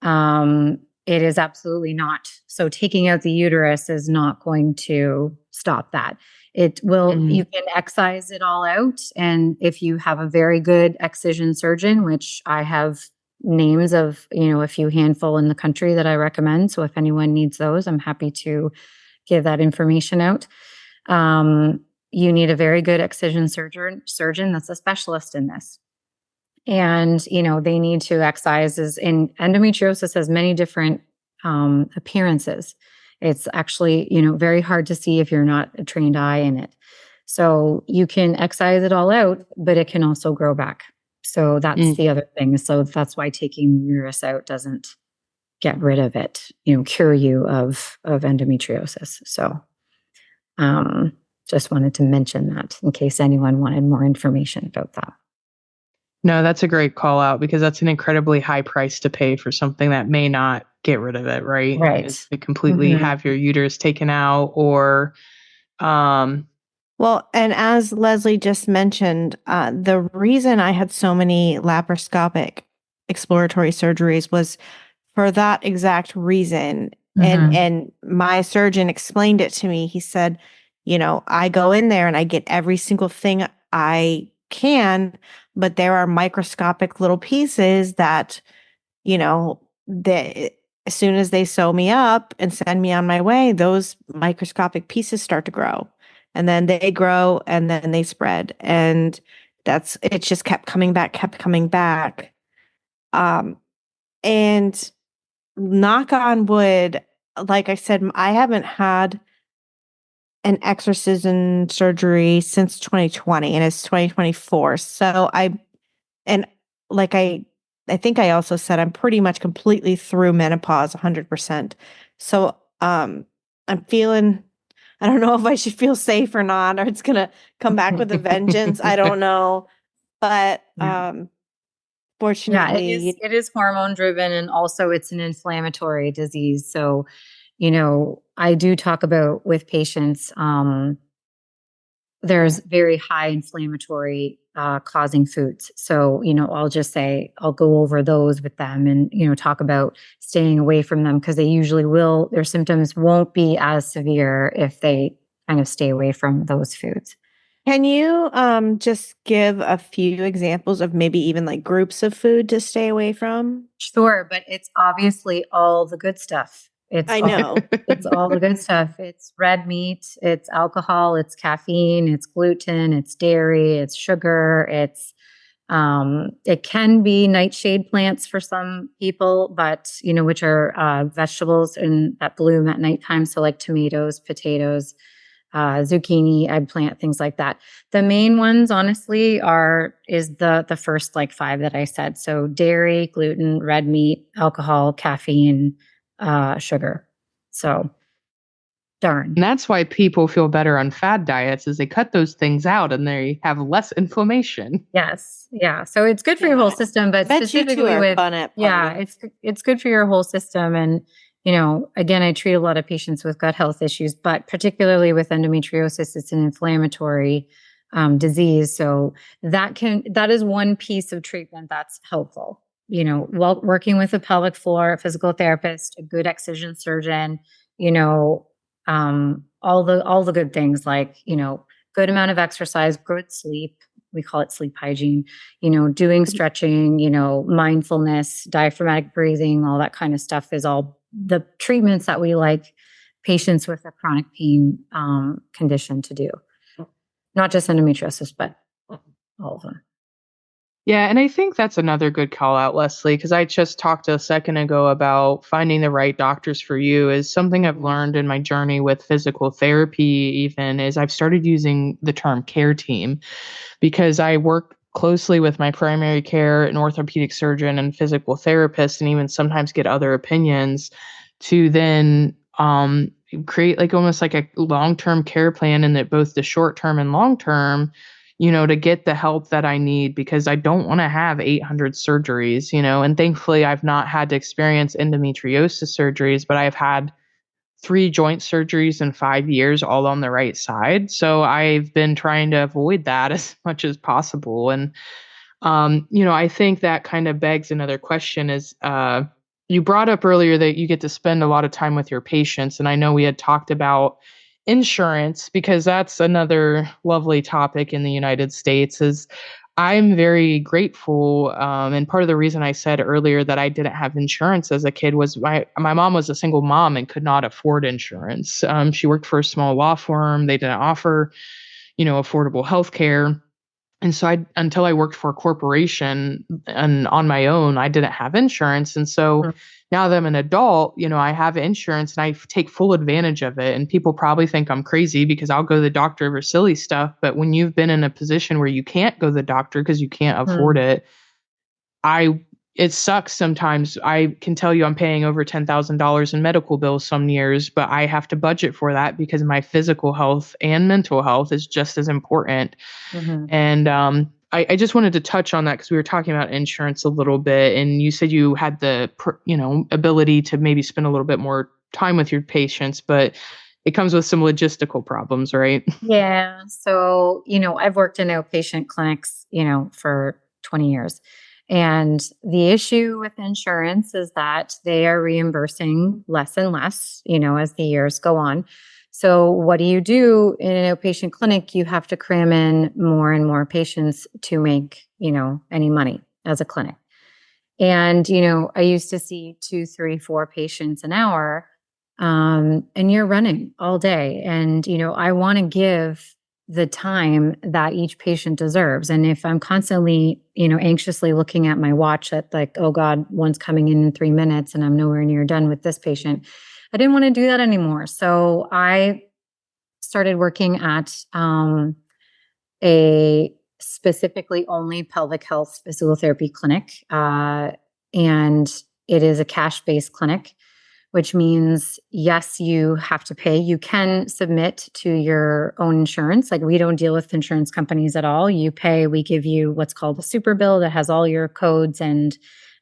it is absolutely not. So taking out the uterus is not going to stop that. It will, you can excise it all out. And if you have a very good excision surgeon, which I have names of, a few handful in the country that I recommend. So if anyone needs those, I'm happy to give that information out. You need a very good excision surgeon that's a specialist in this. And, they need to excise. In endometriosis has many different appearances. It's actually, very hard to see if you're not a trained eye in it. So you can excise it all out, but it can also grow back. So that's the other thing. So that's why taking the uterus out doesn't get rid of it, cure you of endometriosis. So just wanted to mention that in case anyone wanted more information about that. No, that's a great call out because that's an incredibly high price to pay for something that may not get rid of it, right? Right. To completely have your uterus taken out or, Well, and as Lesley just mentioned, the reason I had so many laparoscopic exploratory surgeries was for that exact reason. And my surgeon explained it to me. He said, I go in there and I get every single thing I can, but there are microscopic little pieces that, that as soon as they sew me up and send me on my way, those microscopic pieces start to grow. And then they grow and then they spread. And it just kept coming back. And knock on wood, like I said, I haven't had an exorcism surgery since 2020 and it's 2024. So and like I think I also said, I'm pretty much completely through menopause 100%. So, I'm feeling, I don't know if I should feel safe or not, or it's going to come back with a vengeance. I don't know. But, fortunately, it is hormone driven, and also it's an inflammatory disease. So, I do talk about with patients, there's very high inflammatory causing foods. So, I'll just say, I'll go over those with them and, talk about staying away from them, because their symptoms won't be as severe if they kind of stay away from those foods. Can you just give a few examples of maybe even like groups of food to stay away from? Sure, but it's obviously all the good stuff. I know. It's all the good stuff. It's red meat, it's alcohol, it's caffeine, it's gluten, it's dairy, it's sugar, it can be nightshade plants for some people, but which are vegetables that bloom at nighttime. So like tomatoes, potatoes, zucchini, eggplant, things like that. The main ones, honestly, is the first like 5 that I said. So dairy, gluten, red meat, alcohol, caffeine, sugar. So darn. And that's why people feel better on fad diets, is they cut those things out and they have less inflammation. Yes. Yeah. So it's good for your whole system, but specifically with fun at it's good for your whole system. And again, I treat a lot of patients with gut health issues, but particularly with endometriosis, it's an inflammatory disease. So that is one piece of treatment that's helpful. While working with a pelvic floor physical therapist, a good excision surgeon, all the good things, like, good amount of exercise, good sleep. We call it sleep hygiene, doing stretching, mindfulness, diaphragmatic breathing, all that kind of stuff is all the treatments that we like patients with a chronic pain condition to do. Not just endometriosis, but all of them. Yeah, and I think that's another good call out, Lesley, because I just talked a second ago about finding the right doctors for you. Is something I've learned in my journey with physical therapy, even, is I've started using the term care team, because I work closely with my primary care and orthopedic surgeon and physical therapist, and even sometimes get other opinions to then create like almost like a long-term care plan, and that both the short-term and long-term, to get the help that I need, because I don't want to have 800 surgeries, and thankfully I've not had to experience endometriosis surgeries, but I've had 3 joint surgeries in 5 years, all on the right side. So I've been trying to avoid that as much as possible. And, I think that kind of begs another question is, you brought up earlier that you get to spend a lot of time with your patients. And I know we had talked about insurance, because that's another lovely topic in the United States. Is I'm very grateful, and part of the reason I said earlier that I didn't have insurance as a kid was my mom was a single mom and could not afford insurance. She worked for a small law firm. They didn't offer, affordable health care. And so until I worked for a corporation and on my own, I didn't have insurance. And so now that I'm an adult, I have insurance and I take full advantage of it. And people probably think I'm crazy because I'll go to the doctor over silly stuff. But when you've been in a position where you can't go to the doctor because you can't afford it, it sucks sometimes. I can tell you I'm paying over $10,000 in medical bills some years, but I have to budget for that because my physical health and mental health is just as important. And I just wanted to touch on that because we were talking about insurance a little bit, and you said you had the ability to maybe spend a little bit more time with your patients, but it comes with some logistical problems, right? Yeah. So, I've worked in outpatient clinics, for 20 years. And the issue with insurance is that they are reimbursing less and less, as the years go on. So, what do you do in an outpatient clinic? You have to cram in more and more patients to make, any money as a clinic. And, I used to see 2, 3, 4 patients an hour. And you're running all day. And, I want to give the time that each patient deserves. And if I'm constantly, anxiously looking at my watch at like, oh God, one's coming in 3 minutes and I'm nowhere near done with this patient, I didn't want to do that anymore. So I started working at a specifically only pelvic health physical therapy clinic. And it is a cash-based clinic, which means, yes, you have to pay. You can submit to your own insurance. Like, we don't deal with insurance companies at all. You pay, we give you what's called a super bill that has all your codes and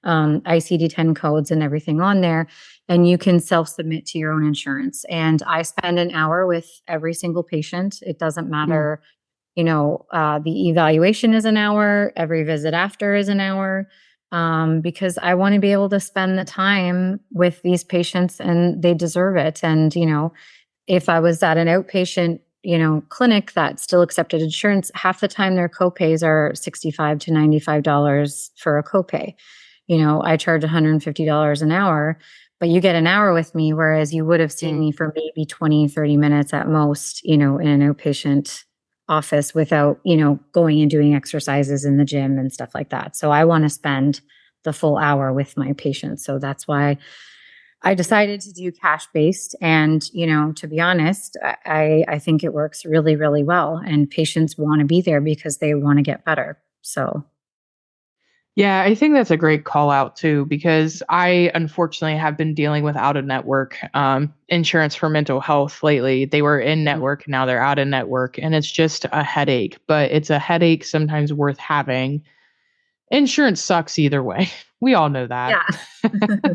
ICD-10 codes and everything on there. And you can self-submit to your own insurance. And I spend an hour with every single patient. It doesn't matter, the evaluation is an hour, every visit after is an hour. Because I want to be able to spend the time with these patients and they deserve it. And, if I was at an outpatient, clinic that still accepted insurance, half the time their copays are $65 to $95 for a copay. I charge $150 an hour, but you get an hour with me, whereas you would have seen me for maybe 20, 30 minutes at most, in an outpatient office without, going and doing exercises in the gym and stuff like that. So I want to spend the full hour with my patients. So that's why I decided to do cash based. And, to be honest, I think it works really, really well. And patients want to be there because they want to get better. So. Yeah, I think that's a great call out too, because I unfortunately have been dealing with out of network insurance for mental health lately. They were in network, now they're out of network, and it's just a headache, but it's a headache sometimes worth having. Insurance sucks either way. We all know that. Yeah.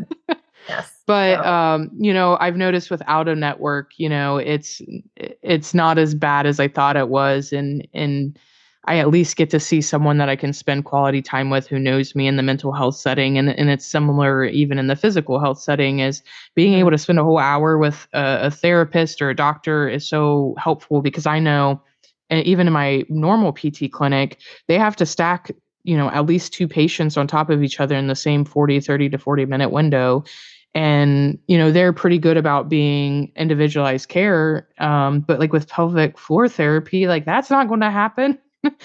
Yes. But So. I've noticed with out of network, it's not as bad as I thought it was, and I at least get to see someone that I can spend quality time with who knows me in the mental health setting, and it's similar even in the physical health setting. Is being able to spend a whole hour with a therapist or a doctor is so helpful, because I know, and even in my normal PT clinic, they have to stack at least 2 patients on top of each other in the same 30 to 40-minute window. And, they're pretty good about being individualized care. But like with pelvic floor therapy, like that's not going to happen.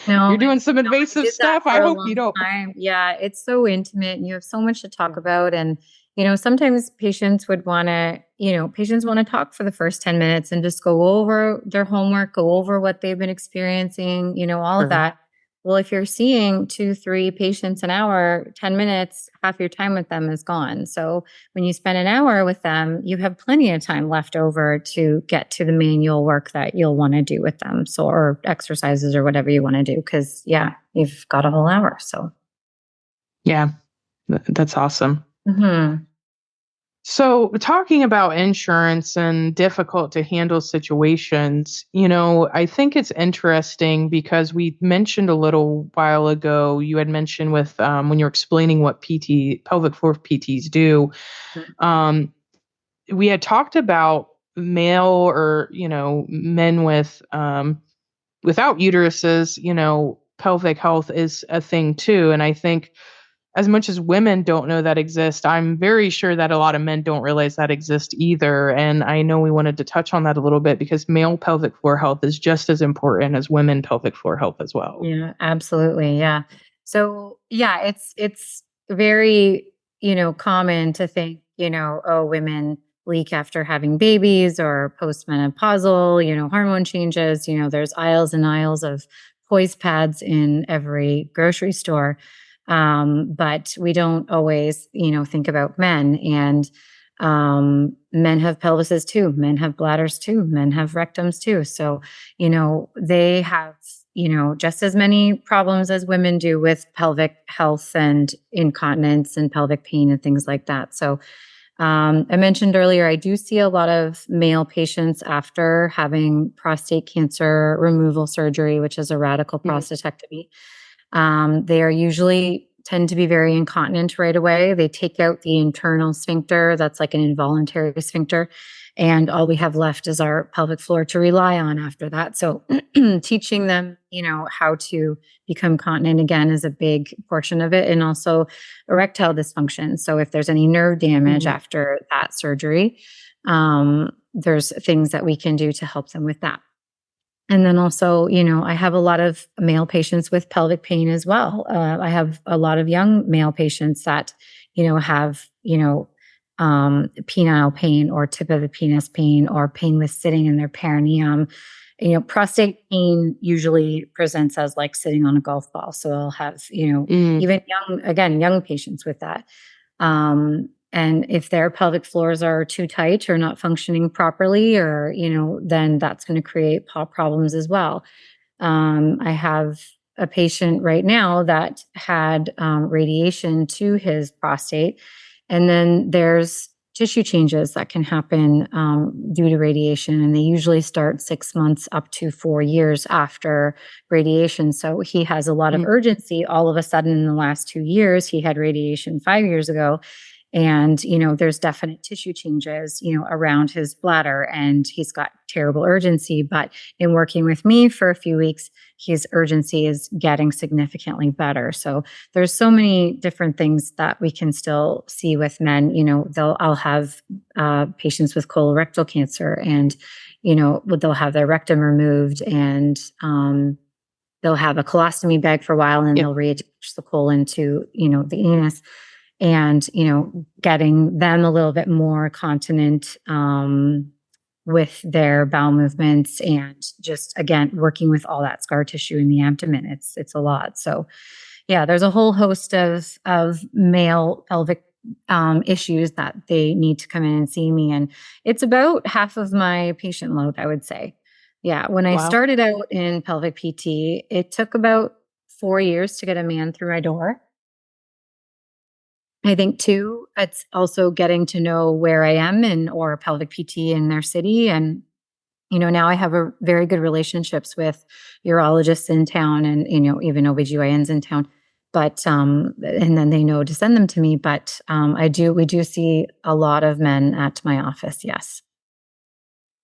No, You're doing some no, I invasive did that stuff. for I a hope you long don't. time. Yeah, it's so intimate and you have so much to talk about. And, sometimes patients would want to, patients want to talk for the first 10 minutes and just go over their homework, go over what they've been experiencing, all of Sure. that. Well, if you're seeing 2, 3 patients an hour, 10 minutes, half your time with them is gone. So when you spend an hour with them, you have plenty of time left over to get to the manual work that you'll want to do with them. So, or exercises or whatever you want to do. Cause you've got a whole hour. So. Yeah, that's awesome. Mm-hmm. So, talking about insurance and difficult to handle situations, I think it's interesting because we mentioned a little while ago, you had mentioned with when you're explaining what pelvic floor PTs do, um, we had talked about male or, men with without uteruses, pelvic health is a thing too. And I think as much as women don't know that exists, I'm very sure that a lot of men don't realize that exists either. And I know we wanted to touch on that a little bit because male pelvic floor health is just as important as women pelvic floor health as well. Yeah, absolutely. Yeah. So it's very, common to think, oh, women leak after having babies or postmenopausal, hormone changes, there's aisles and aisles of poise pads in every grocery store. But we don't always, think about men. And men have pelvises too. Men have bladders too. Men have rectums too. So, they have, just as many problems as women do with pelvic health and incontinence and pelvic pain and things like that. So, I mentioned earlier, I do see a lot of male patients after having prostate cancer removal surgery, which is a radical prostatectomy. They are usually tend to be very incontinent right away. They take out the internal sphincter. That's like an involuntary sphincter. And all we have left is our pelvic floor to rely on after that. So teaching them, how to become continent again is a big portion of it. And also erectile dysfunction. So if there's any nerve damage after that surgery, there's things that we can do to help them with that. And then also, I have a lot of male patients with pelvic pain as well. I have a lot of young male patients that, have, penile pain or tip of the penis pain or pain with sitting in their perineum. Prostate pain usually presents as like sitting on a golf ball. So I'll have, even young patients with that. And if their pelvic floors are too tight or not functioning properly, or, then that's going to create problems as well. I have a patient right now that had radiation to his prostate, and then there's tissue changes that can happen due to radiation, and they usually start 6 months up to 4 years after radiation. So he has a lot of urgency. All of a sudden, in the last 2 years, he had radiation 5 years ago. And, there's definite tissue changes, around his bladder, and he's got terrible urgency. But in working with me for a few weeks, his urgency is getting significantly better. So there's so many different things that we can still see with men. I'll have patients with colorectal cancer, and, they'll have their rectum removed, and they'll have a colostomy bag for a while, and then they'll reattach the colon to, the anus. And, getting them a little bit more continent with their bowel movements, and just, again, working with all that scar tissue in the abdomen. It's a lot. So yeah, there's a whole host of male pelvic issues that they need to come in and see me. And it's about half of my patient load, I would say. Yeah. When I started out in pelvic PT, it took about 4 years to get a man through my door. I think too, it's also getting to know where I am or pelvic PT in their city. And, now I have a very good relationships with urologists in town, and, even OBGYNs in town. But, and then they know to send them to me. But we do see a lot of men at my office. Yes.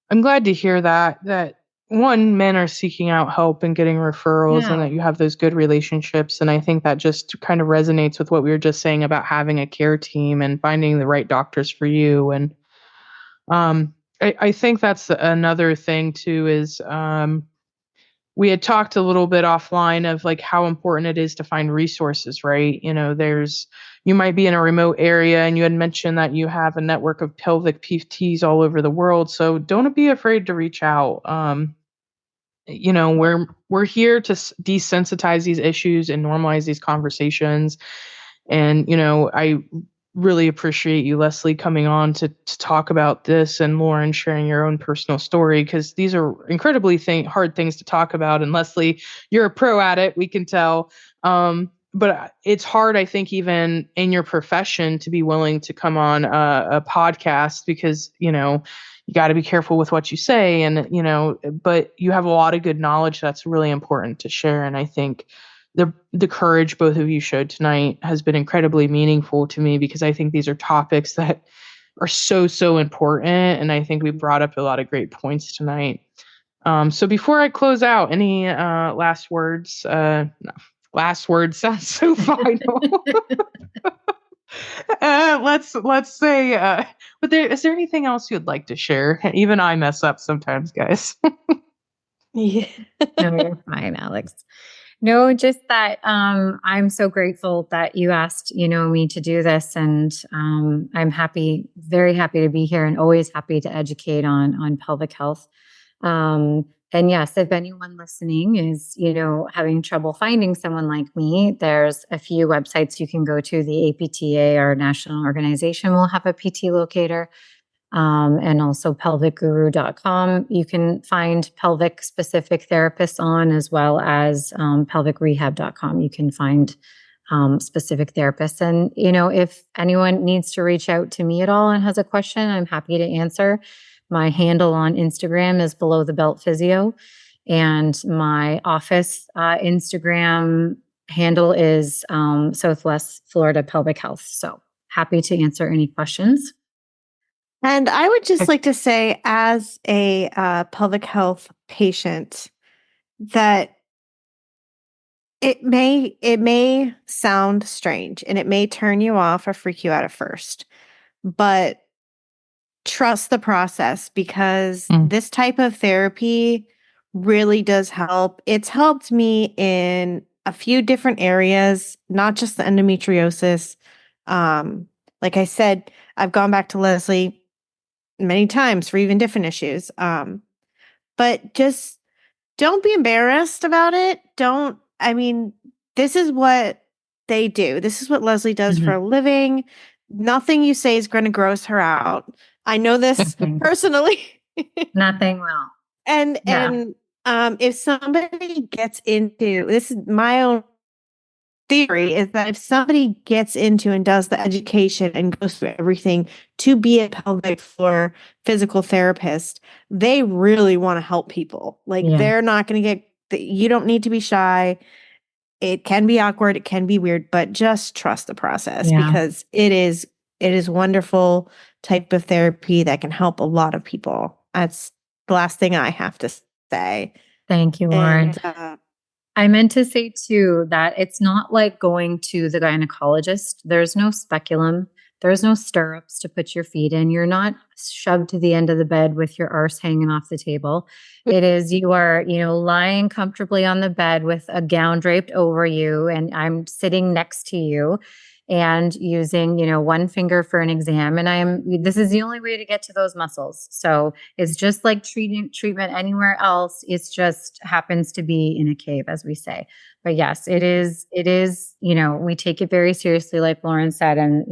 I'm glad to hear that one, men are seeking out help and getting referrals, and that you have those good relationships. And I think that just kind of resonates with what we were just saying about having a care team and finding the right doctors for you. And I think that's another thing too, is we had talked a little bit offline of like how important it is to find resources, right? You might be in a remote area, and you had mentioned that you have a network of pelvic PTs all over the world. So don't be afraid to reach out. We're here to desensitize these issues and normalize these conversations. And, I really appreciate you, Lesley, coming on to talk about this, and Lauren sharing your own personal story, because these are incredibly hard things to talk about. And Lesley, you're a pro at it, we can tell. But it's hard, I think, even in your profession, to be willing to come on a podcast, because, you got to be careful with what you say, and, but you have a lot of good knowledge that's really important to share. And I think the courage both of you showed tonight has been incredibly meaningful to me, because I think these are topics that are so, so important. And I think we brought up a lot of great points tonight. So before I close out, any last words? No. Last word sounds so final. Let's say, but is there anything else you'd like to share? Even I mess up sometimes, guys. Yeah. No, you're fine, Alex. No, just that I'm so grateful that you asked, me to do this, and I'm very happy to be here, and always happy to educate on pelvic health. And yes, if anyone listening is, having trouble finding someone like me, there's a few websites you can go to. The APTA, our national organization, will have a PT locator, and also pelvicguru.com. You can find pelvic specific therapists on, as well as pelvicrehab.com. You can find specific therapists. And, if anyone needs to reach out to me at all and has a question, I'm happy to answer. My handle on Instagram is Below the Belt Physio, and my office Instagram handle is Southwest Florida Pelvic Health. So happy to answer any questions. And I would just like to say, as a pelvic health patient, that it may sound strange and it may turn you off or freak you out at first, but trust the process, because this type of therapy really does help. It's helped me in a few different areas, not just the endometriosis. Like I said, I've gone back to Lesley many times for even different issues. But just don't be embarrassed about it. This is what they do. This is what Lesley does for a living. Nothing you say is going to gross her out. I know this personally. Nothing will. And if somebody gets into, this is my own theory, is that if somebody gets into and does the education and goes through everything to be a pelvic floor physical therapist, they really want to help people. They're not going to you don't need to be shy. It can be awkward. It can be weird, but just trust the process, because it is wonderful type of therapy that can help a lot of people. That's the last thing I have to say. Thank you, Lauren. I meant to say too that it's not like going to the gynecologist. There's no speculum. There's no stirrups to put your feet in. You're not shoved to the end of the bed with your arse hanging off the table. It is, you are, lying comfortably on the bed with a gown draped over you, and I'm sitting next to you and using, one finger for an exam. And this is the only way to get to those muscles. So it's just like treatment anywhere else. It's just happens to be in a cave, as we say. But yes, it is, we take it very seriously, like Lauren said, and,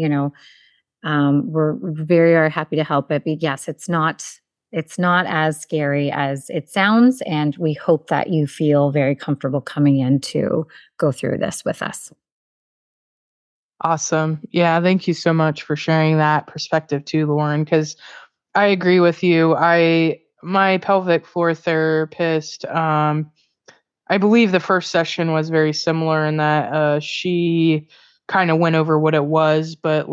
we're very happy to help it. But yes, it's not as scary as it sounds. And we hope that you feel very comfortable coming in to go through this with us. Awesome. Yeah. Thank you so much for sharing that perspective too, Lauren, because I agree with you. My pelvic floor therapist, I believe the first session was very similar in that she kind of went over what it was, but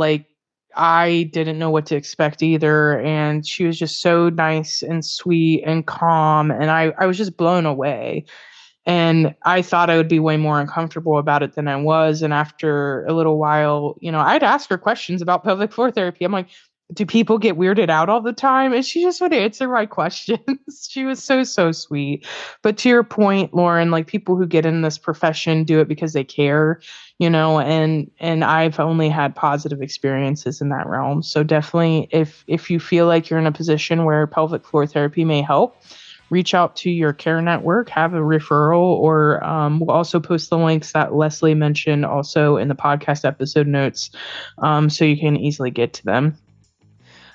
I didn't know what to expect either. And she was just so nice and sweet and calm. And I was just blown away. And I thought I would be way more uncomfortable about it than I was. And after a little while, I'd ask her questions about pelvic floor therapy. I'm like, do people get weirded out all the time? And she just would answer my questions. She was so, so sweet. But to your point, Lauren, people who get in this profession do it because they care, and I've only had positive experiences in that realm. So definitely if you feel like you're in a position where pelvic floor therapy may help, reach out to your care network, have a referral, or we'll also post the links that Lesley mentioned also in the podcast episode notes, so you can easily get to them.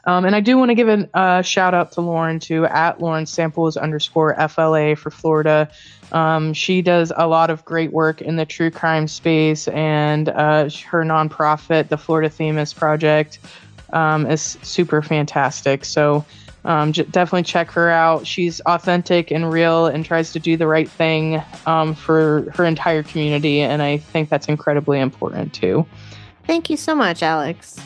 And I do want to give a shout out to Lauren too, at @LaurenSamples_FLA for Florida. She does a lot of great work in the true crime space, and her nonprofit, the Florida Themis Project, is super fantastic. So definitely check her out. She's authentic and real and tries to do the right thing for her entire community. And I think that's incredibly important too. Thank you so much, Alex.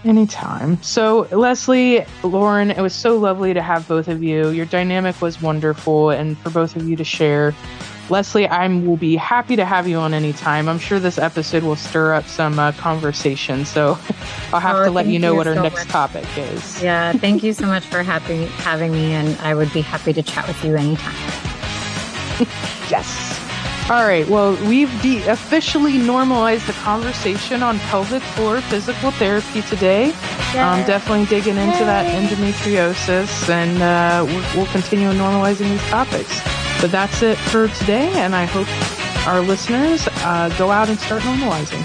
Anytime. So Lesley, Lauren, it was so lovely to have both of you. Your dynamic was wonderful, and for both of you to share. Lesley, I will be happy to have you on anytime. I'm sure this episode will stir up some conversation, so I'll have to let you know what our next topic is. Yeah, thank you so much for having me, and I would be happy to chat with you anytime. Yes. All right, well, we've officially normalized the conversation on pelvic floor physical therapy today. Definitely digging into that endometriosis, and we'll continue normalizing these topics. But that's it for today, and I hope our listeners go out and start normalizing.